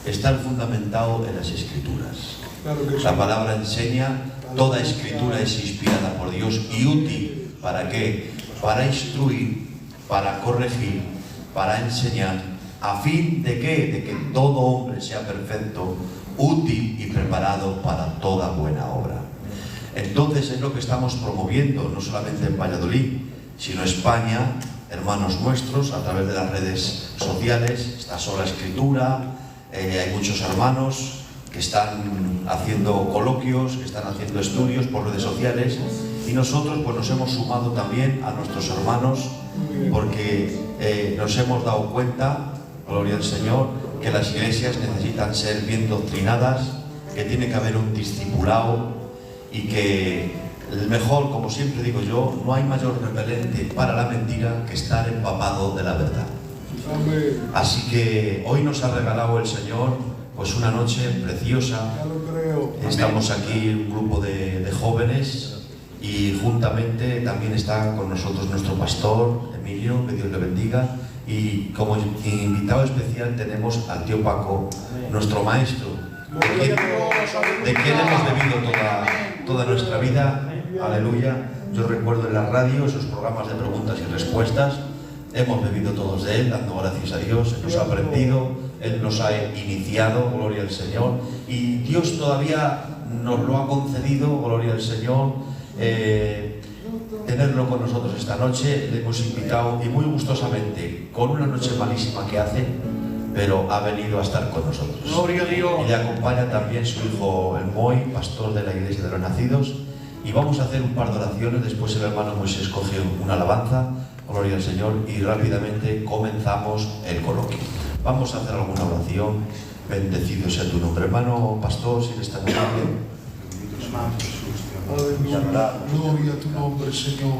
está fundamentado en las Escrituras. La palabra enseña, toda Escritura es inspirada por Dios y útil, ¿para qué? Para instruir, para corregir, para enseñar, a fin de ¿qué? De que todo hombre sea perfecto, útil y preparado para toda buena obra. Entonces es lo que estamos promoviendo, no solamente en Valladolid, sino en España, hermanos nuestros, a través de las redes sociales, está Sola Escritura, hay muchos hermanos que están haciendo coloquios, que están haciendo estudios por redes sociales, y nosotros pues nos hemos sumado también a nuestros hermanos porque nos hemos dado cuenta, gloria al Señor, que las iglesias necesitan ser bien doctrinadas, que tiene que haber un discipulado y que el mejor, como siempre digo yo, no hay mayor repelente para la mentira que estar empapado de la verdad. Así que hoy nos ha regalado el Señor pues una noche preciosa. Estamos aquí un grupo de jóvenes y juntamente también está con nosotros nuestro pastor Emilio, que Dios le bendiga, y como invitado especial tenemos al tío Paco, nuestro maestro, de quien hemos bebido toda nuestra vida. Aleluya. Yo recuerdo en la radio esos programas de preguntas y respuestas. Hemos bebido todos de él, dando gracias a Dios. Él nos ha aprendido, Él nos ha iniciado, gloria al Señor. Y Dios todavía nos lo ha concedido, gloria al Señor, tenerlo con nosotros esta noche. Le hemos invitado y muy gustosamente, con una noche malísima que hace, pero ha venido a estar con nosotros. Gloria a Dios. Y le acompaña también su hijo el Moy, pastor de la Iglesia de los Nacidos. Y vamos a hacer un par de oraciones, después el hermano Moisés coge una alabanza, gloria al Señor, y rápidamente comenzamos el coloquio. Vamos a hacer alguna oración. Bendecido sea tu nombre, hermano pastor, si eres tan amable. Aleluya, gloria a tu nombre, Señor.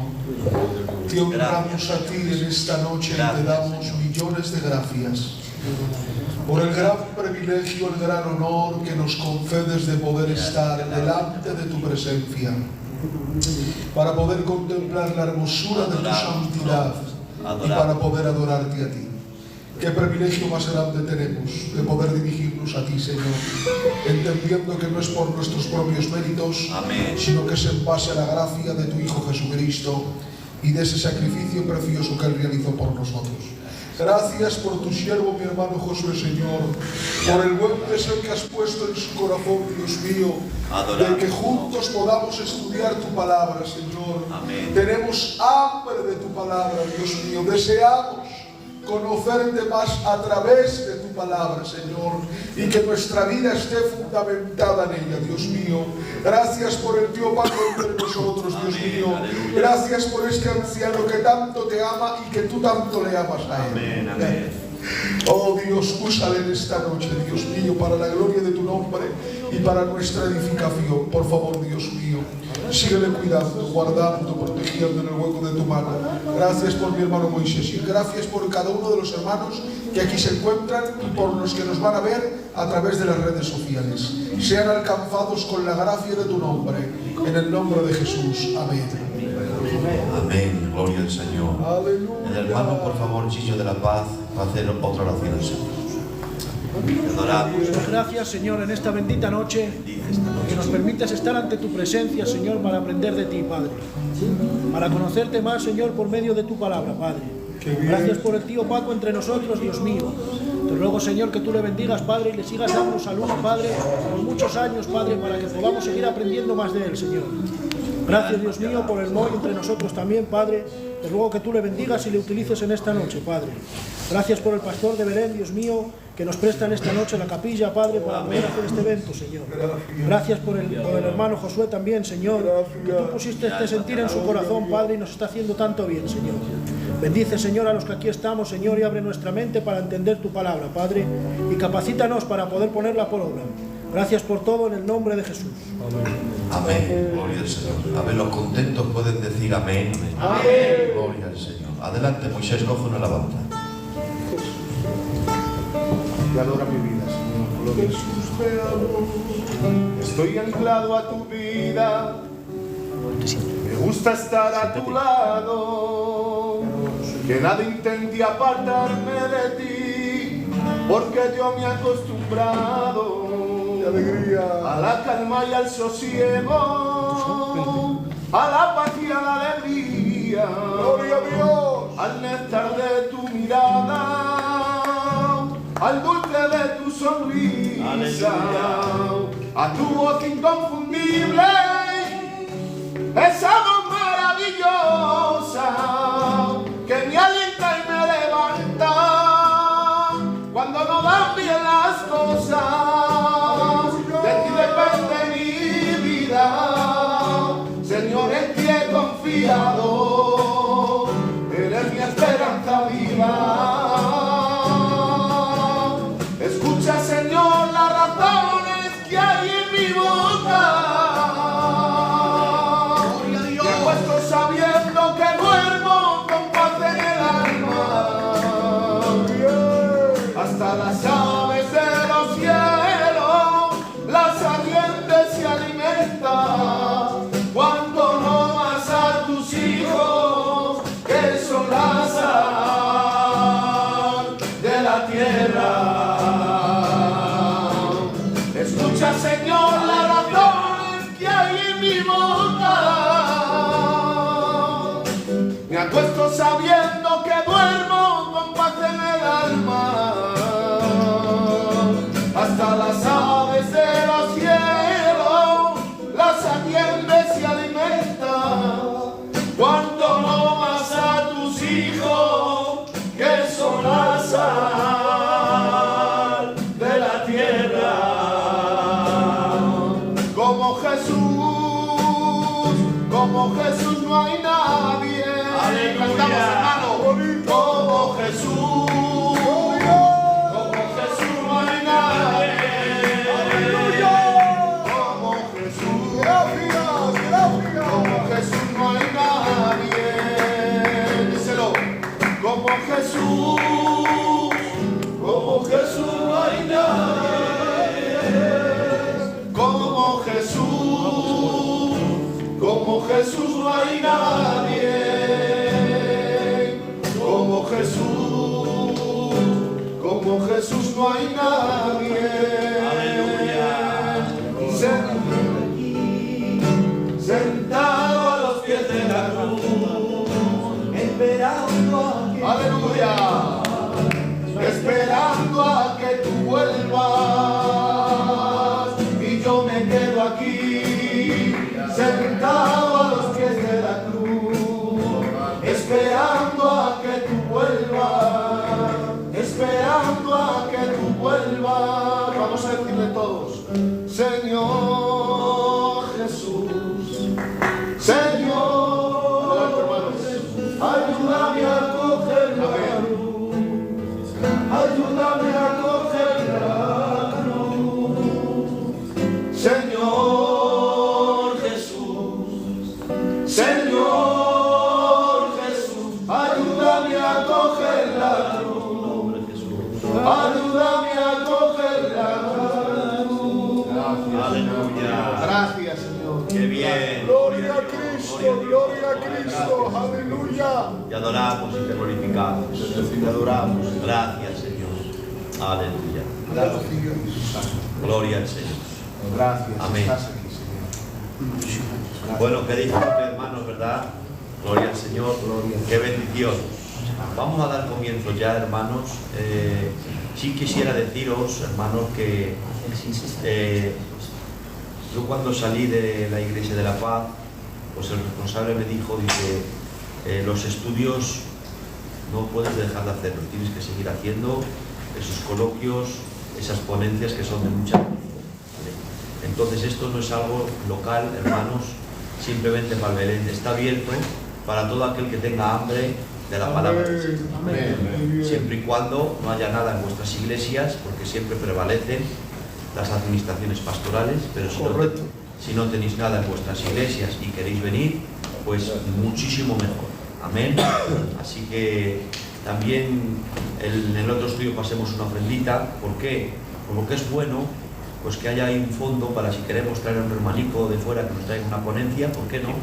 Te honramos a ti en esta noche y te damos millones de gracias por el gran privilegio, el gran honor que nos concedes de poder estar delante de tu presencia, para poder contemplar la hermosura de tu santidad y para poder adorarte a ti. Qué privilegio más grande tenemos de poder dirigirnos a ti, Señor, entendiendo que no es por nuestros propios méritos, sino que es en base a la gracia de tu Hijo Jesucristo y de ese sacrificio precioso que Él realizó por nosotros. Gracias por tu siervo, mi hermano Josué, Señor, por el buen deseo que has puesto en su corazón, Dios mío, de que juntos podamos estudiar tu palabra, Señor. Tenemos hambre de tu palabra, Dios mío, deseamos conocerte más a través de tu palabra, Señor, y que nuestra vida esté fundamentada en ella, Dios mío. Gracias por el tío Paco entre nosotros, Dios mío. Gracias por este anciano que tanto te ama y que tú tanto le amas a él. Oh Dios, úsale en esta noche, Dios mío, para la gloria de tu nombre y para nuestra edificación. Por favor, Dios mío, síguele cuidando, guardando, protegiendo en el hueco de tu mano. Gracias por mi hermano Moisés y gracias por cada uno de los hermanos que aquí se encuentran y por los que nos van a ver a través de las redes sociales. Sean alcanzados con la gracia de tu nombre, en el nombre de Jesús. Amén. Amén, gloria al Señor. Aleluya. El hermano, por favor, Chillo de la Paz, va a hacer otra oración al Señor. Te adoramos. Gracias, Señor, en esta bendita noche, que nos permitas estar ante tu presencia, Señor, para aprender de ti, Padre. Para conocerte más, Señor, por medio de tu palabra, Padre. Gracias por el tío Paco entre nosotros, Dios mío. Te ruego, Señor, que tú le bendigas, Padre, y le sigas dando salud, Padre, por muchos años, Padre, para que podamos seguir aprendiendo más de él, Señor. Gracias, Dios mío, por el Moy entre nosotros también, Padre. Te ruego que tú le bendigas y le utilices en esta noche, Padre. Gracias por el pastor de Belén, Dios mío, que nos presta en esta noche la capilla, Padre, para poder hacer este evento, Señor. Gracias por el hermano Josué también, Señor, que tú pusiste este sentir en su corazón, Padre, y nos está haciendo tanto bien, Señor. Bendice, Señor, a los que aquí estamos, Señor, y abre nuestra mente para entender tu palabra, Padre, y capacítanos para poder ponerla por obra. Gracias por todo en el nombre de Jesús. Amén. Gloria al Señor. A ver, los contentos pueden decir amén. Amén. Gloria al Señor. Adelante, Moisés, coge una alabanza. Te adora mi vida, Señor. Gloria a Jesús, te amo. Estoy anclado a tu vida. Me gusta estar a tu lado. Que nada intente apartarme de ti. porque yo me he acostumbrado a la calma y al sosiego, a la paz y a la alegría, gloria a Dios, al néctar de tu mirada, al dulce de tu sonrisa, aleluya, a tu voz inconfundible, esa voz maravillosa que me alienta y me levanta cuando no van bien las cosas. De ti depende mi vida, Señor, en ti he confiado, eres mi esperanza viva. Escucha, Señor, las razones que hay en mi boca. Me acuesto sabiendo que duermo con paz en el alma. Hasta las aves de los cielos, las serpientes se alimentan cuando no vas a tus hijos, que son la sal de la tierra. Escucha, Señor, las razones que hay en mi boca. Me acuesto sabiendo que duermo con paz en el alma. Hasta las aves de los cielos, las atiendes y alimentas cuando no vas a tus hijos, que son la sal de la tierra. Como Jesús no hay nadie. Cantamos, hermano. Como Jesús. Como Jesús no hay nadie. Aleluya. Como Jesús. Gracias, gracias. Como Jesús no hay nadie. Díselo. Como Jesús. Como Jesús no hay nadie. Como Jesús. Como Jesús no hay nadie. Como Jesús. Como Jesús no hay nadie. Aleluya. Sentado a los pies de la cruz, esperando a que, aleluya, esperando a que tú vuelvas, y yo me quedo aquí, sentado a los pies de la cruz, esperando a que tú vuelvas, esperando a que tú vuelvas. Vamos a decirle todos: Señor Jesús, Señor, ayúdame a coger la cruz, ayúdame a coger la cruz, Señor Jesús, Señor Jesús, ayúdame a coger la cruz, ayúdame a coger la cruz. Aleluya. Gracias, Señor. Qué bien. Gloria a Cristo, gloria a Cristo, aleluya. Te adoramos y te glorificamos. Te adoramos. Gracias, Señor. Aleluya. Gracias. Gloria al Señor. Gracias. Amén. Estás aquí, Señor. Bueno, que disfrute, hermanos, ¿verdad? Gloria al Señor. Qué bendición. Vamos a dar comienzo ya, hermanos. Sí quisiera deciros, hermanos, que yo cuando salí de la Iglesia de la Paz, pues el responsable me dijo, dice, los estudios no puedes dejar de hacerlos, tienes que seguir haciendo esos coloquios, esas ponencias que son de mucha bendición, ¿vale? Entonces esto no es algo local, hermanos, simplemente para el Belén, está abierto para todo aquel que tenga hambre de la palabra del Señor. Amén. Siempre y cuando no haya nada en vuestras iglesias, porque siempre prevalecen las administraciones pastorales, pero si no tenéis nada en vuestras iglesias y queréis venir, pues muchísimo mejor. Amén. Así que también en el otro estudio pasemos una ofrendita. ¿Por qué? Porque es bueno pues que haya ahí un fondo para si queremos traer a un hermanico de fuera que nos traiga una ponencia, ¿por qué no?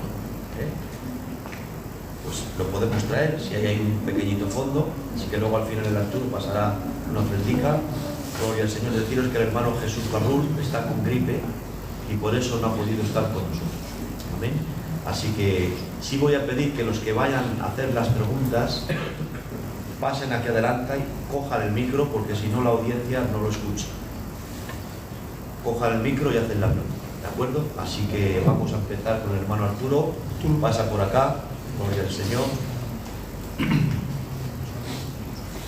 Pues lo podemos traer, si hay ahí un pequeñito fondo, así que luego al final el Arturo pasará nos bendiga. Gloria al Señor. Deciros que el hermano Jesús Carrul está con gripe y por eso no ha podido estar con nosotros. Amén. Así que sí voy a pedir que los que vayan a hacer las preguntas pasen aquí adelante y cojan el micro, porque si no la audiencia no lo escucha. Cojan el micro y hacen la pregunta, ¿de acuerdo? Así que vamos a empezar con el hermano Arturo. Pasa por acá. Gloria al Señor.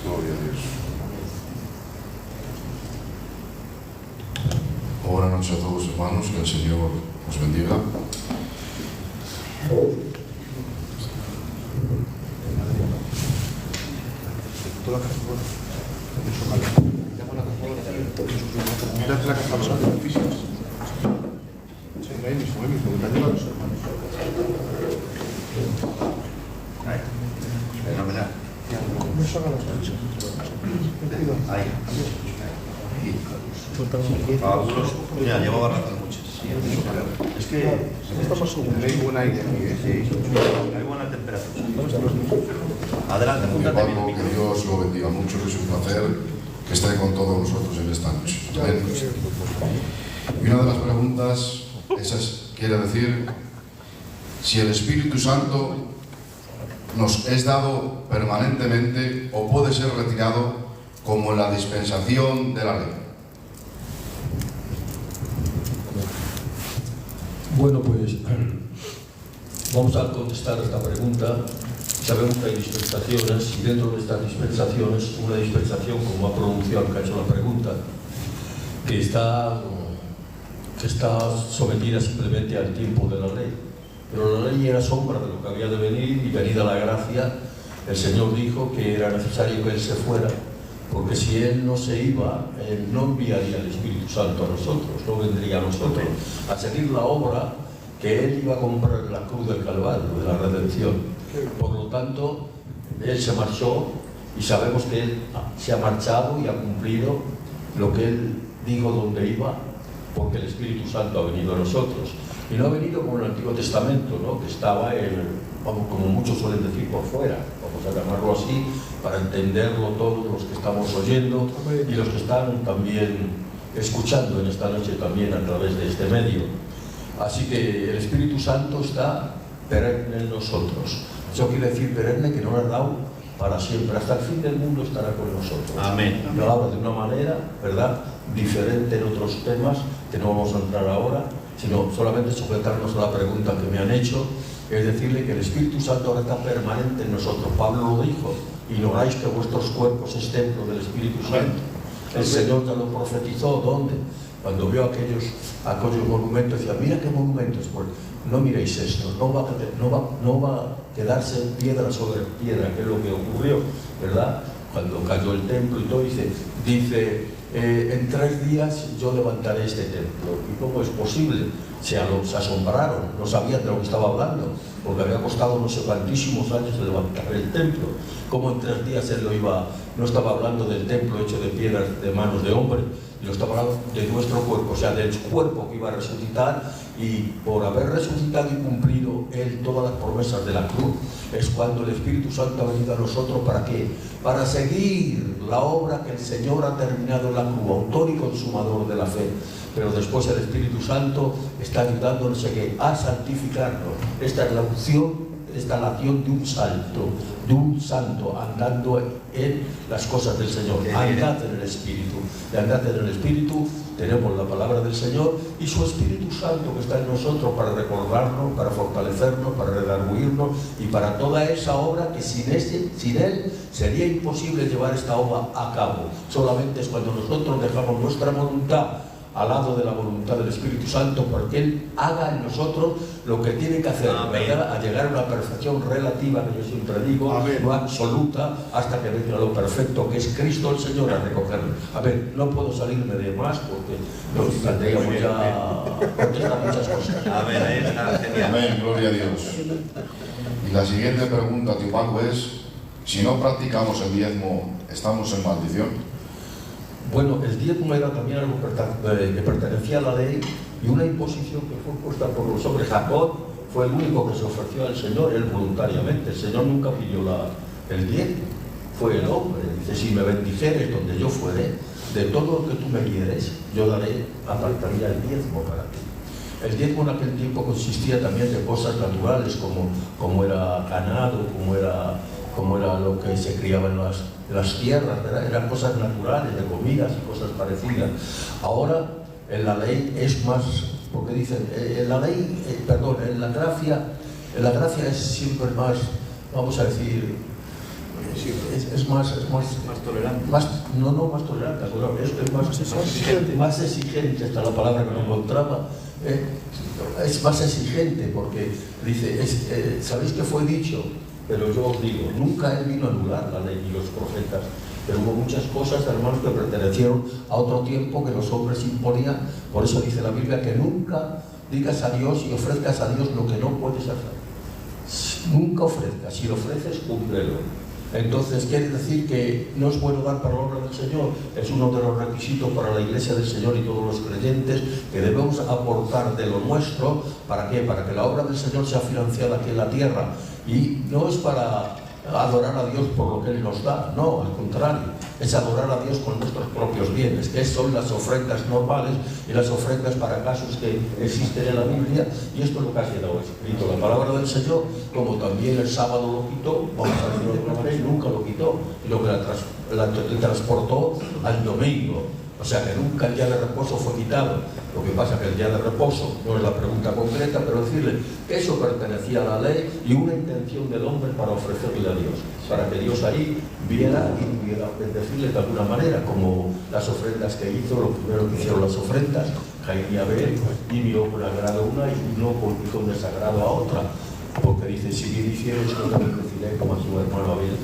Gloria a Dios. Buenas noches a todos, hermanos, que el Señor os bendiga. Fenomenal. Ahí. Algunos, mira, llevaba rato muchos. Es que hay buen aire aquí, hay buena temperatura. Adelante, apúntate bien. Pablo, que Dios lo bendiga mucho, que es un placer que esté con todos nosotros en esta noche. Amén. Y una de las preguntas, quiere decir, si el Espíritu Santo nos es dado permanentemente o puede ser retirado como en la dispensación de la ley. Bueno, pues vamos a contestar esta pregunta. Sabemos que hay dispensaciones y dentro de estas dispensaciones, una dispensación, como ha pronunciado el que ha hecho la pregunta, que está sometida simplemente al tiempo de la ley. Pero la ley era sombra de lo que había de venir, y venida la gracia, el Señor dijo que era necesario que Él se fuera, porque si Él no se iba, Él no enviaría el Espíritu Santo a nosotros, no vendría a nosotros a seguir la obra que Él iba a comprar en la cruz del Calvario, de la redención. Por lo tanto, Él se marchó y sabemos que Él se ha marchado y ha cumplido lo que Él dijo donde iba, porque el Espíritu Santo ha venido a nosotros. Y no ha venido como en el Antiguo Testamento, ¿no? Que estaba como muchos suelen decir, por fuera, vamos a llamarlo así, para entenderlo todos los que estamos oyendo y los que están también escuchando en esta noche también a través de este medio. Así que el Espíritu Santo está perenne en nosotros. Eso quiere decir perenne, que no lo ha dado para siempre, hasta el fin del mundo estará con nosotros. Amén. Y lo habla de una manera, ¿verdad?, diferente en otros temas, que no vamos a entrar ahora, sino solamente sujetarnos a la pregunta que me han hecho, es decirle que el Espíritu Santo ahora está permanente en nosotros. Pablo lo dijo: ignoráis que vuestros cuerpos es templo del Espíritu Santo. El Señor ya lo profetizó. ¿Dónde? Cuando vio aquellos monumentos, decía: mira qué monumentos. Pues no miréis esto, no va a quedarse piedra sobre piedra, que es lo que ocurrió, ¿verdad? Cuando cayó el templo y todo, dice en 3 días yo levantaré este templo. ¿Y cómo es posible? Se asombraron, no sabían de lo que estaba hablando, porque había costado no sé cuantísimos años de levantar el templo. ¿Cómo en 3 días él no estaba hablando del templo hecho de piedras de manos de hombre, y lo estaba hablando de nuestro cuerpo, o sea, del cuerpo que iba a resucitar? Y por haber resucitado y cumplido él todas las promesas de la cruz, es cuando el Espíritu Santo ha venido a nosotros. ¿Para qué? Para seguir la obra que el Señor ha terminado en la cruz, autor y consumador de la fe. Pero después el Espíritu Santo está ayudándonos a santificarnos. Esta es la unción, esta es la acción de un santo andando en las cosas del Señor. Andad en el Espíritu. Y andad en el Espíritu, tenemos la palabra del Señor y su Espíritu Santo que está en nosotros para recordarnos, para fortalecernos, para redarguirnos y para toda esa obra que sin Él sería imposible llevar esta obra a cabo. Solamente es cuando nosotros dejamos nuestra voluntad al lado de la voluntad del Espíritu Santo, porque Él haga en nosotros lo que tiene que hacer, ¿verdad? A llegar a una perfección relativa, que yo siempre digo, no absoluta, hasta que venga lo perfecto, que es Cristo el Señor, a recogerlo. A ver, no puedo salirme de más, porque nos tendríamos ya contestar muchas cosas. Amén, ahí está, genial. Amén, gloria a Dios. Y la siguiente pregunta, tío Paco, es: si no practicamos el diezmo, ¿estamos en maldición? Bueno, el diezmo era también algo que pertenecía a la ley y una imposición que fue puesta por los hombres. Jacob fue el único que se ofreció al Señor, él voluntariamente. El Señor nunca pidió el diezmo. fue el hombre. Dice, si me bendijeres donde yo fuere, de todo lo que tú me dieres, yo daré, apartaría el diezmo para ti. El diezmo en aquel tiempo consistía también de cosas naturales, como era ganado, como era lo que se criaba en las tierras, ¿verdad? Eran cosas naturales, de comidas y cosas parecidas. Ahora, en la ley es más, porque dicen, en la gracia es siempre más, vamos a decir, es más tolerante. Más tolerante, es más exigente, esta es la palabra que no encontraba. Es más exigente porque dice, ¿sabéis que fue dicho? Pero yo os digo, nunca él vino a anular la ley y los profetas, pero hubo muchas cosas, hermanos, que pertenecieron a otro tiempo que los hombres imponían. Por eso dice la Biblia que nunca digas a Dios y ofrezcas a Dios lo que no puedes hacer. Nunca ofrezcas, si lo ofreces, cúmplelo. Entonces quiere decir que no es bueno dar para la obra del Señor, es uno de los requisitos para la Iglesia del Señor y todos los creyentes, que debemos aportar de lo nuestro. ¿Para qué? Para que la obra del Señor sea financiada aquí en la tierra. Y no es para adorar a Dios por lo que Él nos da, no, al contrario, es adorar a Dios con nuestros propios bienes, que son las ofrendas normales y las ofrendas para casos que existen en la Biblia, y esto es lo que ha quedado escrito. La palabra del Señor, como también el sábado lo quitó, vamos a decirlo de otra manera, nunca lo quitó, y lo que la transportó al domingo. O sea que nunca el día de reposo fue quitado. Lo que pasa es que el día de reposo no es la pregunta concreta, pero decirle que eso pertenecía a la ley y una intención del hombre para ofrecerle a Dios, para que Dios ahí viera y pudiera bendecirle de alguna manera, como las ofrendas que hizo, lo primero que hicieron las ofrendas, Caín y Abel, y miró con agrado una y no con desagrado a otra, porque dice, si bien hicieron, no te bendeciré como a su hermano Abel.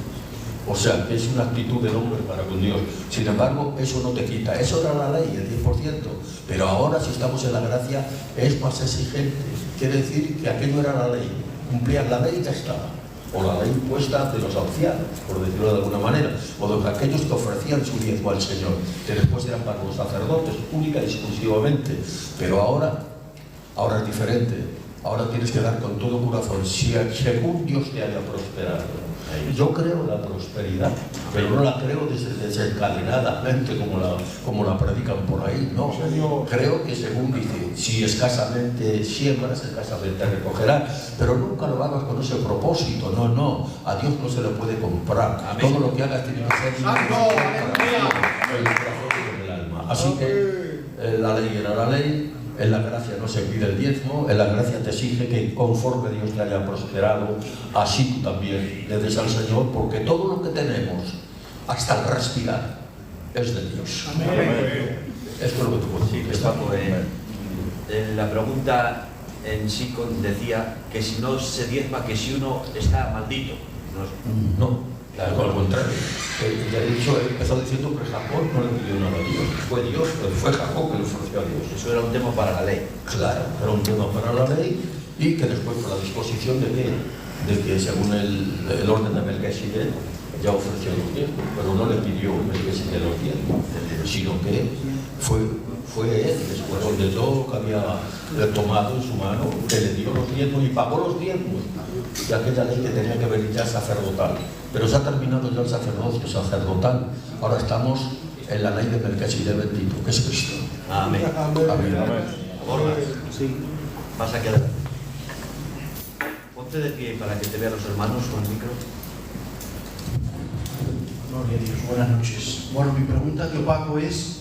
O sea, que es una actitud del hombre para con Dios. Sin embargo, eso no te quita. Eso era la ley, el 10%. Pero ahora, si estamos en la gracia, es más exigente. Quiere decir que aquello era la ley. Cumplían la ley y ya estaba. O la ley impuesta de los ancianos, por decirlo de alguna manera. O de aquellos que ofrecían su diezmo al Señor, que después eran para los sacerdotes, única y exclusivamente. Pero ahora es diferente. Ahora tienes que dar con todo corazón, según Dios te haya prosperado. Yo creo en la prosperidad, pero no la creo desencadenadamente como la predican por ahí, no. Creo que según dice, si escasamente siembras, escasamente recogerás, pero nunca lo hagas con ese propósito, no. A Dios no se le puede comprar. Amén. Todo lo que hagas tiene que ser el alma. Así que la ley era la ley. En la gracia no se pide el diezmo, en la gracia te exige que conforme Dios te haya prosperado, así tú también le des al Señor, porque todo lo que tenemos, hasta el respirar, es de Dios. Amén. Esto es lo que tú puedes decir. La pregunta en sí decía que si no se diezma, que si uno está maldito. No. Claro, al contrario, ya he dicho, he empezado diciendo que Jacob no le pidió nada a Dios, fue Dios, pero fue Jacob que le ofreció a Dios. Eso era un tema para la ley. Claro, era un tema para la ley, y que después por la disposición de que según el orden de Melquisedec ya ofreció los diezmos, pero no le pidió Melquisedec los diezmos, sino que fue él, después de todo lo que había tomado en su mano, que le dio los diezmos y pagó los diezmos de aquella ley que tenía que venir ya sacerdotal. Pero se ha terminado ya el sacerdocio sacerdotal. Ahora estamos en la ley de Melquisedec bendito, que es Cristo. Amén. Amén. Sí. Vas a quedar. Ponte de pie para que te vean los hermanos con el micro. Gloria a Dios, buenas noches. Bueno, mi pregunta que Paco es,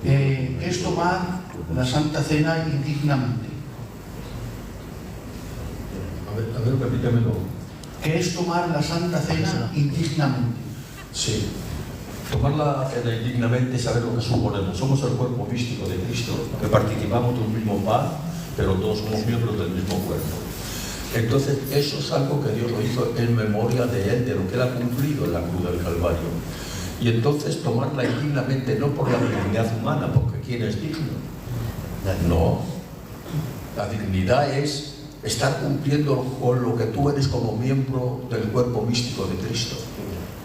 ¿qué es tomar la Santa Cena indignamente? A ver, repítemelo. ¿Qué es tomar la Santa Cena indignamente? Sí. Tomarla indignamente es saber lo que suponemos. Somos el cuerpo místico de Cristo, que participamos de un mismo pan, pero todos somos miembros del mismo cuerpo. Entonces, eso es algo que Dios lo hizo en memoria de Él, de lo que Él ha cumplido en la cruz del Calvario. Y entonces tomarla indignamente, no por la dignidad humana, porque ¿quién es digno? No. La dignidad es estar cumpliendo con lo que tú eres como miembro del cuerpo místico de Cristo.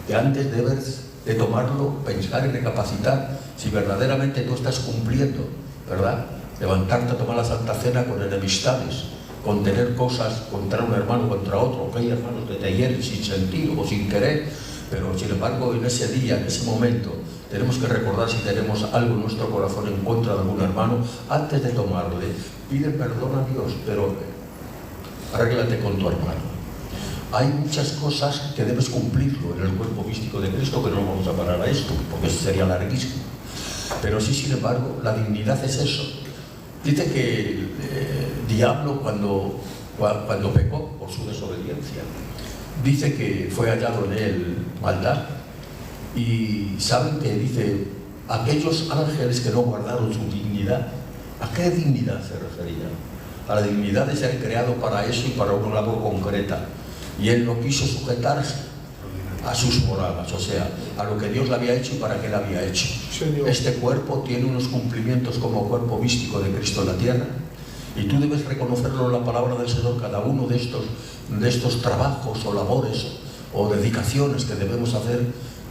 Que antes debes de tomarlo, pensar y recapacitar si verdaderamente tú estás cumpliendo, ¿verdad? Levantarte a tomar la Santa Cena con enemistades, con tener cosas contra un hermano, contra otro, que hay hermanos que te hieren sin sentido o sin querer, Pero sin embargo, en ese día, en ese momento, tenemos que recordar si tenemos algo en nuestro corazón en contra de algún hermano, antes de tomarle, pide perdón a Dios, pero arréglate con tu hermano. Hay muchas cosas que debes cumplirlo en el cuerpo místico de Cristo, que no vamos a parar a esto, porque eso sería larguísimo. Pero sí, sin embargo, la dignidad es eso. Dice que el diablo cuando pecó por su desobediencia, dice que fue hallado en él maldad. Y saben que dice, aquellos ángeles que no guardaron su dignidad, ¿a qué dignidad se refería? A la dignidad de ser creado para eso y para una labor concreta. Y él no quiso sujetarse a sus moradas, o sea, a lo que Dios le había hecho y para qué le había hecho. Señor. Este cuerpo tiene unos cumplimientos como cuerpo místico de Cristo en la tierra, y tú debes reconocerlo en la palabra del Señor, cada uno de estos trabajos o labores o dedicaciones que debemos hacer,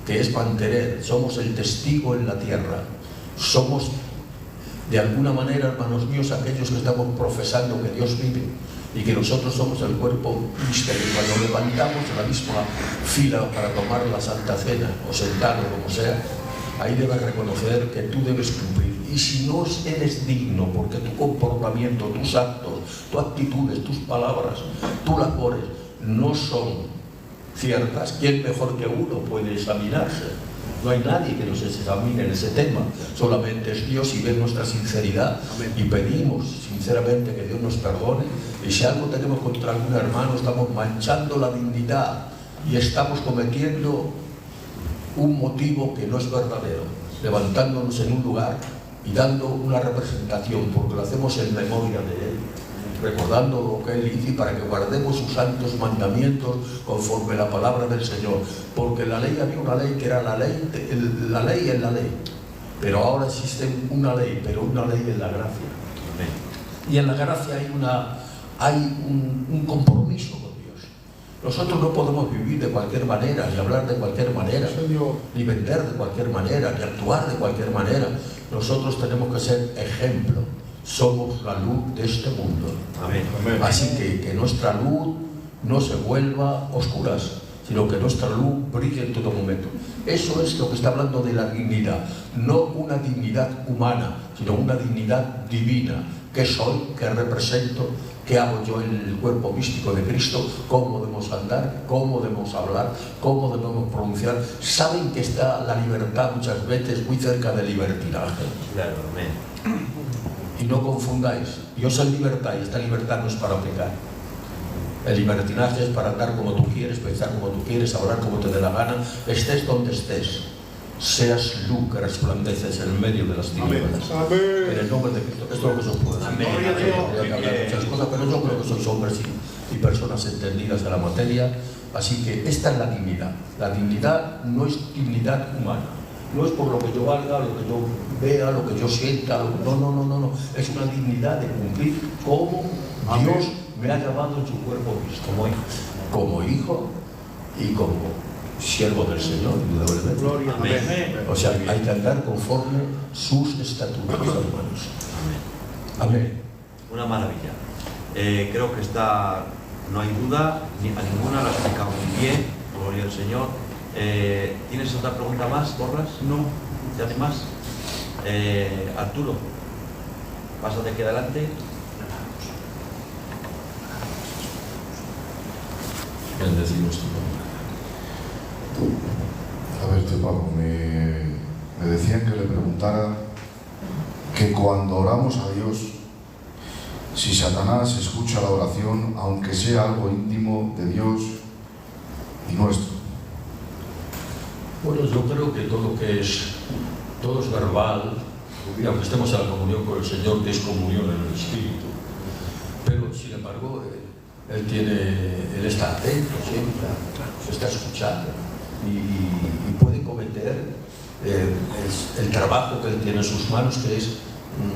que es mantener, somos el testigo en la tierra, somos de alguna manera, hermanos míos, aquellos que estamos profesando que Dios vive y que nosotros somos el cuerpo místico. Cuando levantamos en la misma fila para tomar la Santa Cena o sentarnos, como sea, ahí debes reconocer que tú debes cumplir. Y si no eres digno, porque tu comportamiento, tus actos, tus actitudes, tus palabras, tus labores no son ciertas, ¿quién mejor que uno puede examinarse? No hay nadie que nos examine en ese tema, solamente es Dios, y ve nuestra sinceridad. Y pedimos sinceramente que Dios nos perdone, y si algo tenemos contra algún hermano, estamos manchando la dignidad y estamos cometiendo un motivo que no es verdadero, levantándonos en un lugar y dando una representación, porque lo hacemos en memoria de Él, recordando lo que Él hizo, y para que guardemos sus santos mandamientos conforme la palabra del Señor. Porque la ley, había una ley que era la ley en la ley, pero ahora existe una ley, pero una ley en la gracia. Y en la gracia hay un compromiso con Dios. Nosotros no podemos vivir de cualquier manera, ni hablar de cualquier manera, ni vender de cualquier manera, ni actuar de cualquier manera. Nosotros tenemos que ser ejemplo. Somos la luz de este mundo. Amén. Así que nuestra luz no se vuelva oscuras, sino que nuestra luz brille en todo momento. Eso es lo que está hablando de la dignidad, no una dignidad humana, sino una dignidad divina. ¿Qué soy? ¿Qué represento? ¿Qué hago yo en el cuerpo místico de Cristo? ¿Cómo debemos andar? ¿Cómo debemos hablar? ¿Cómo debemos pronunciar? Saben que está la libertad muchas veces muy cerca del libertinaje. Claro, amén. Y no confundáis, Dios es libertad, y esta libertad no es para pecar. El libertinaje es para andar como tú quieres, pensar como tú quieres, hablar como te dé la gana, estés donde estés. Seas luz que resplandeces en medio de las tinieblas. En el nombre de Cristo. Esto es lo que os puedo decir. Podría hablar muchas cosas, pero yo creo que sois hombres y personas entendidas de la materia. Así que esta es la dignidad. La dignidad no es dignidad humana. No es por lo que yo valga, lo que yo vea, lo que yo sienta. No. Es una dignidad de cumplir como Dios me ha llamado en su cuerpo como hijo y como siervo del Señor, indudablemente. Amén. O sea, hay que andar conforme sus estatutos, hermanos. Amén. Una maravilla. Creo que no hay duda, a ninguna, la has explicado muy bien, gloria al Señor. ¿Tienes otra pregunta más, Borras? No. ¿Ya hay más? Arturo, pásate aquí adelante. Bendecimos tu nombre. A ver, tío Paco, me decían que le preguntara que cuando oramos a Dios, si Satanás escucha la oración, aunque sea algo íntimo de Dios y nuestro. Bueno, yo creo que todo es verbal, y aunque estemos en la comunión con el Señor, que es comunión en el Espíritu, pero sin embargo, Él está atento siempre, se está escuchando y puede cometer el trabajo que Él tiene en sus manos, que es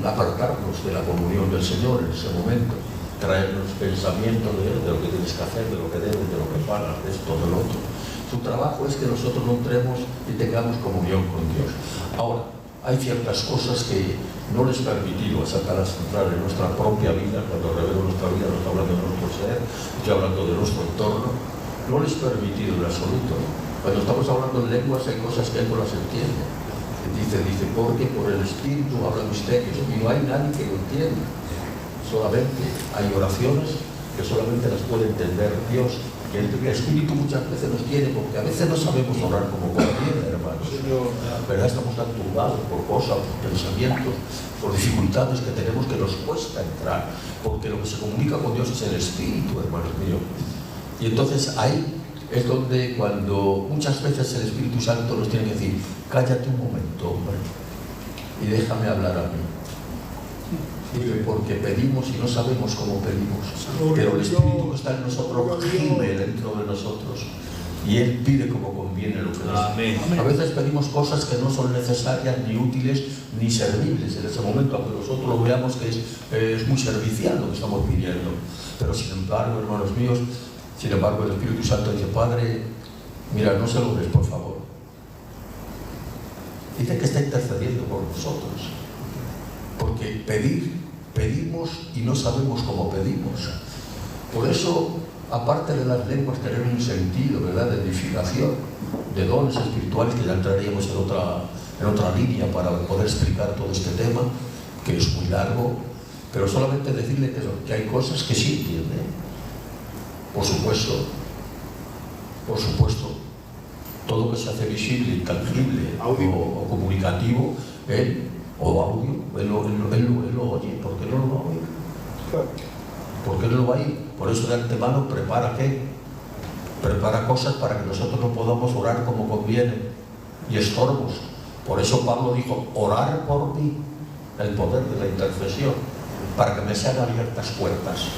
apartarnos de la comunión del Señor en ese momento, traernos pensamientos de lo que tienes que hacer, de lo que debes, de lo que pagas, de esto, de lo otro. Su trabajo es que nosotros no entremos y tengamos comunión con Dios. Ahora, hay ciertas cosas que no les permitido a Satanás entrar en nuestra propia vida. Cuando revelo nuestra vida, no estoy hablando de nuestro ser, estoy hablando de nuestro entorno. No les permitido en absoluto. Cuando estamos hablando en lenguas hay cosas que él no las entiende. Dice, porque por el Espíritu habla misterios y no hay nadie que lo entienda. Solamente hay oraciones que solamente las puede entender Dios. Y el Espíritu muchas veces nos tiene, porque a veces no sabemos orar como conviene, hermanos. ¿Verdad? Estamos tan turbados por cosas, por pensamientos, por dificultades que tenemos que nos cuesta entrar, porque lo que se comunica con Dios es el Espíritu, hermanos míos. Y entonces ahí es donde cuando muchas veces el Espíritu Santo nos tiene que decir, cállate un momento, hombre, y déjame hablar a mí. Porque pedimos y no sabemos cómo pedimos, pero el Espíritu que está en nosotros gime dentro de nosotros y Él pide como conviene lo que nos. Amén. A veces pedimos cosas que no son necesarias, ni útiles, ni servibles en ese momento, aunque nosotros lo veamos que es muy servicial lo que estamos pidiendo. Pero sin embargo, hermanos míos, el Espíritu Santo dice, Padre, mira, no se lo des, por favor. Dice que está intercediendo por nosotros. Porque pedimos y no sabemos cómo pedimos. Por eso, aparte de las lenguas, tener un sentido, ¿verdad?, de edificación, de dones espirituales, que ya entraríamos en otra línea para poder explicar todo este tema, que es muy largo, pero solamente decirle que hay cosas que sí entiende. Por supuesto, todo que se hace visible, intangible o comunicativo, o audio, él lo oye. ¿Por qué no lo va a oír? ¿Por qué no lo va a oír? Por eso de antemano prepara cosas para que nosotros no podamos orar como conviene y estorbos. Por eso Pablo dijo, orar por mí, el poder de la intercesión, para que me sean abiertas puertas.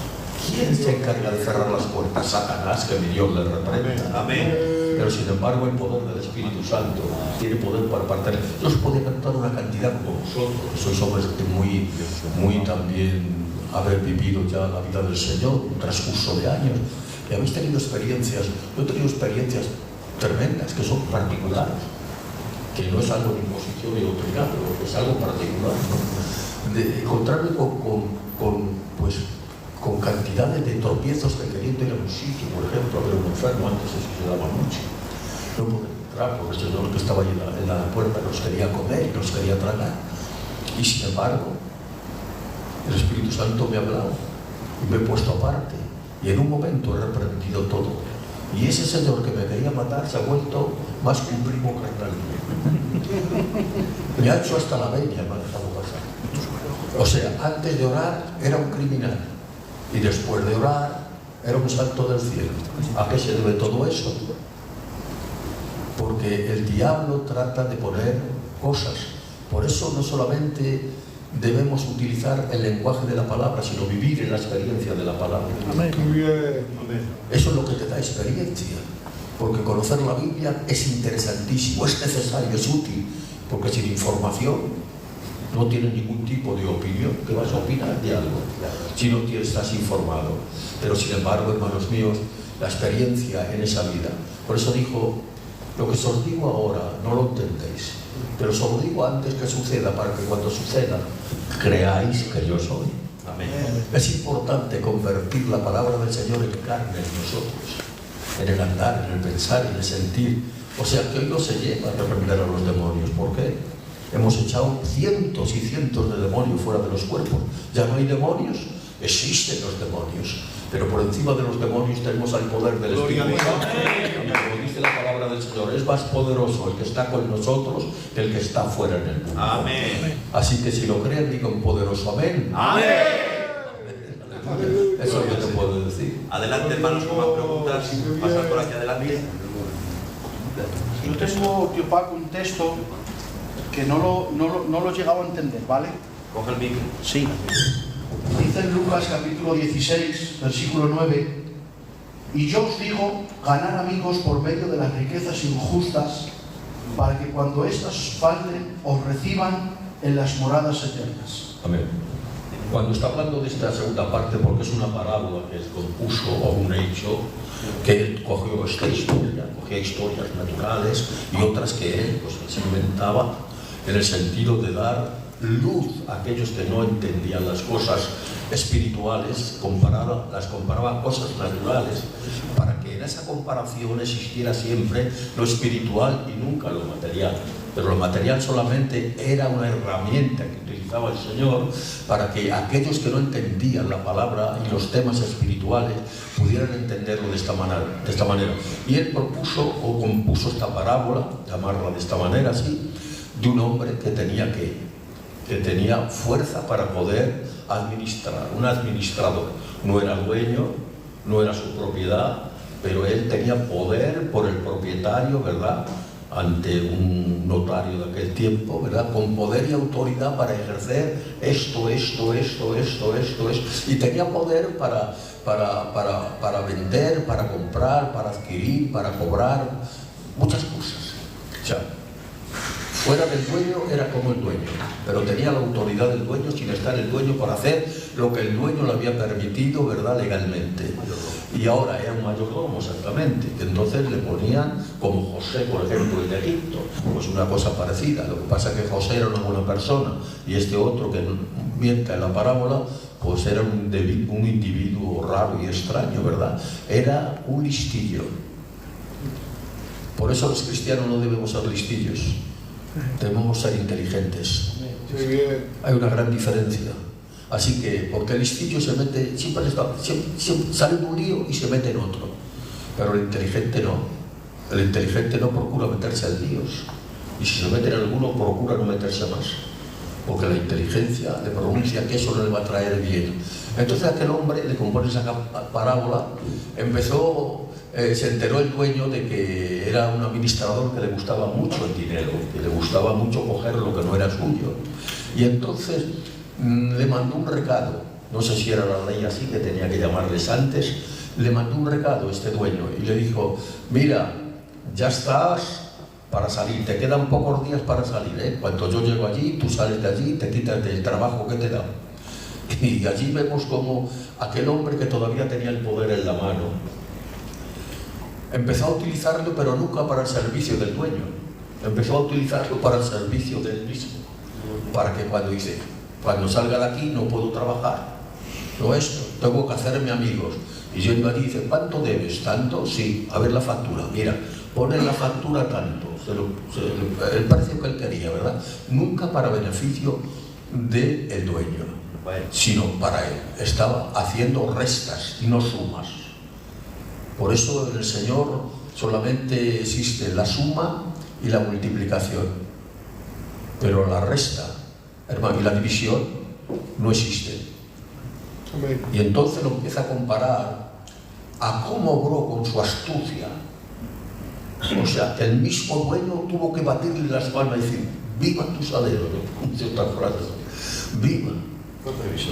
¿Quién se encarga de cerrar las puertas? Satanás, que mi Dios le reprenda. Amén. Pero sin embargo el poder del Espíritu Santo tiene poder para partir. Dios puede cantar una cantidad como vosotros, sois hombres que muy también haber vivido ya la vida del Señor, un transcurso de años, y habéis tenido experiencias. Yo he tenido experiencias tremendas, que son particulares, que no es algo de imposición y doctrina, pero que es algo particular, ¿no? De encontrarme con cantidades de tropiezos que queriendo ir a un sitio, por ejemplo, a ver un enfermo, antes eso se daba mucho. No pude entrar porque el Señor que estaba ahí en la puerta nos quería comer y nos quería tragar. Y sin embargo, el Espíritu Santo me ha hablado y me he puesto aparte. Y en un momento he reprendido todo. Y ese Señor que me quería matar se ha vuelto más que un primo carnal. Me ha hecho hasta la venia, me ha dejado pasar. O sea, antes de orar era un criminal. Y después de orar, era un santo del cielo. ¿A qué se debe todo eso? Porque el diablo trata de poner cosas. Por eso no solamente debemos utilizar el lenguaje de la palabra, sino vivir en la experiencia de la palabra. Amén. Eso es lo que te da experiencia. Porque conocer la Biblia es interesantísimo, es necesario, es útil. Porque sin información no tienes ningún tipo de opinión, que vas a opinar de algo si no estás informado. Pero sin embargo, hermanos míos, la experiencia en esa vida. Por eso dijo, lo que os digo ahora no lo entendéis, pero os lo digo antes que suceda, para que cuando suceda creáis que yo soy. Amén. Es importante convertir la palabra del Señor en carne en nosotros, en el andar, en el pensar, en el sentir. O sea que hoy no se lleva a reprender a los demonios. ¿Por qué? Hemos echado cientos y cientos de demonios fuera de los cuerpos. Ya no hay demonios, existen los demonios. Pero por encima de los demonios tenemos al poder del Espíritu Santo. Como dice la palabra del Señor, es más poderoso el que está con nosotros que el que está fuera en el mundo. Amén. Así que si lo creen, digo un poderoso amén. Amén. Eso es lo que te puedo decir. Adelante, hermanos, con más preguntas. Pasad por aquí adelante. Yo tengo, tío Paco, un texto que no lo he llegado a entender, ¿vale? Coge el micro. Sí. Dice en Lucas capítulo 16, versículo 9, y yo os digo, ganar amigos por medio de las riquezas injustas, para que cuando éstas falten, os reciban en las moradas eternas. Amén. Cuando está hablando de esta segunda parte, porque es una parábola que él compuso o un hecho, que él cogió esta historia, cogía historias naturales y otras que él pues, se inventaba en el sentido de dar luz a aquellos que no entendían las cosas espirituales, las comparaba a cosas naturales, para que en esa comparación existiera siempre lo espiritual y nunca lo material. Pero lo material solamente era una herramienta que utilizaba el Señor para que aquellos que no entendían la palabra y los temas espirituales pudieran entenderlo de esta manera. Y él propuso o compuso esta parábola, llamarla de esta manera así, de un hombre que tenía fuerza para poder administrar, un administrador. No era dueño, no era su propiedad, pero él tenía poder por el propietario, ¿verdad?, ante un notario de aquel tiempo, ¿verdad?, con poder y autoridad para ejercer esto, y tenía poder para vender, para comprar, para adquirir, para cobrar, muchas cosas. O sea, fuera del dueño era como el dueño, pero tenía la autoridad del dueño sin estar el dueño para hacer lo que el dueño le había permitido, ¿verdad?, legalmente. Y ahora era un mayordomo, exactamente, que entonces le ponían como José, por ejemplo, en Egipto, pues una cosa parecida. Lo que pasa es que José era una buena persona y este otro que mienta en la parábola, pues era un individuo raro y extraño, ¿verdad? Era un listillo. Por eso los cristianos no debemos ser listillos, debemos ser inteligentes. Hay una gran diferencia. Así que, porque el listillo se mete, siempre sale de un lío y se mete en otro. Pero el inteligente no. El inteligente no procura meterse en líos. Y si se mete en alguno, procura no meterse más. Porque la inteligencia le pronuncia que eso no le va a traer bien. Entonces aquel hombre le compone esa parábola, se enteró el dueño de que era un administrador que le gustaba mucho el dinero, que le gustaba mucho coger lo que no era suyo. Y entonces le mandó un recado, no sé si era la ley así, que tenía que llamarles antes, le mandó un recado a este dueño y le dijo: mira, ya estás para salir, te quedan pocos días para salir, ¿eh? Cuando yo llego allí, tú sales de allí, te quitas del trabajo que te da. Y allí vemos como aquel hombre que todavía tenía el poder en la mano empezó a utilizarlo, pero nunca para el servicio del dueño, empezó a utilizarlo para el servicio del mismo, para que cuando salga de aquí no puedo trabajar, no esto, tengo que hacerme amigos. Y yo iba y dice: ¿cuánto debes? ¿Tanto? Sí, a ver la factura, mira, pone en la factura tanto, el precio que él quería, ¿verdad? Nunca para beneficio del dueño, sino para él. Estaba haciendo restas y no sumas. Por eso en el Señor solamente existe la suma y la multiplicación, pero la resta, hermano, y la división no existe. Y entonces lo empieza a comparar a cómo obró con su astucia. O sea, que el mismo dueño tuvo que batirle las palmas y decir: viva tu salero, ¿no? Ciertas frases. Viva.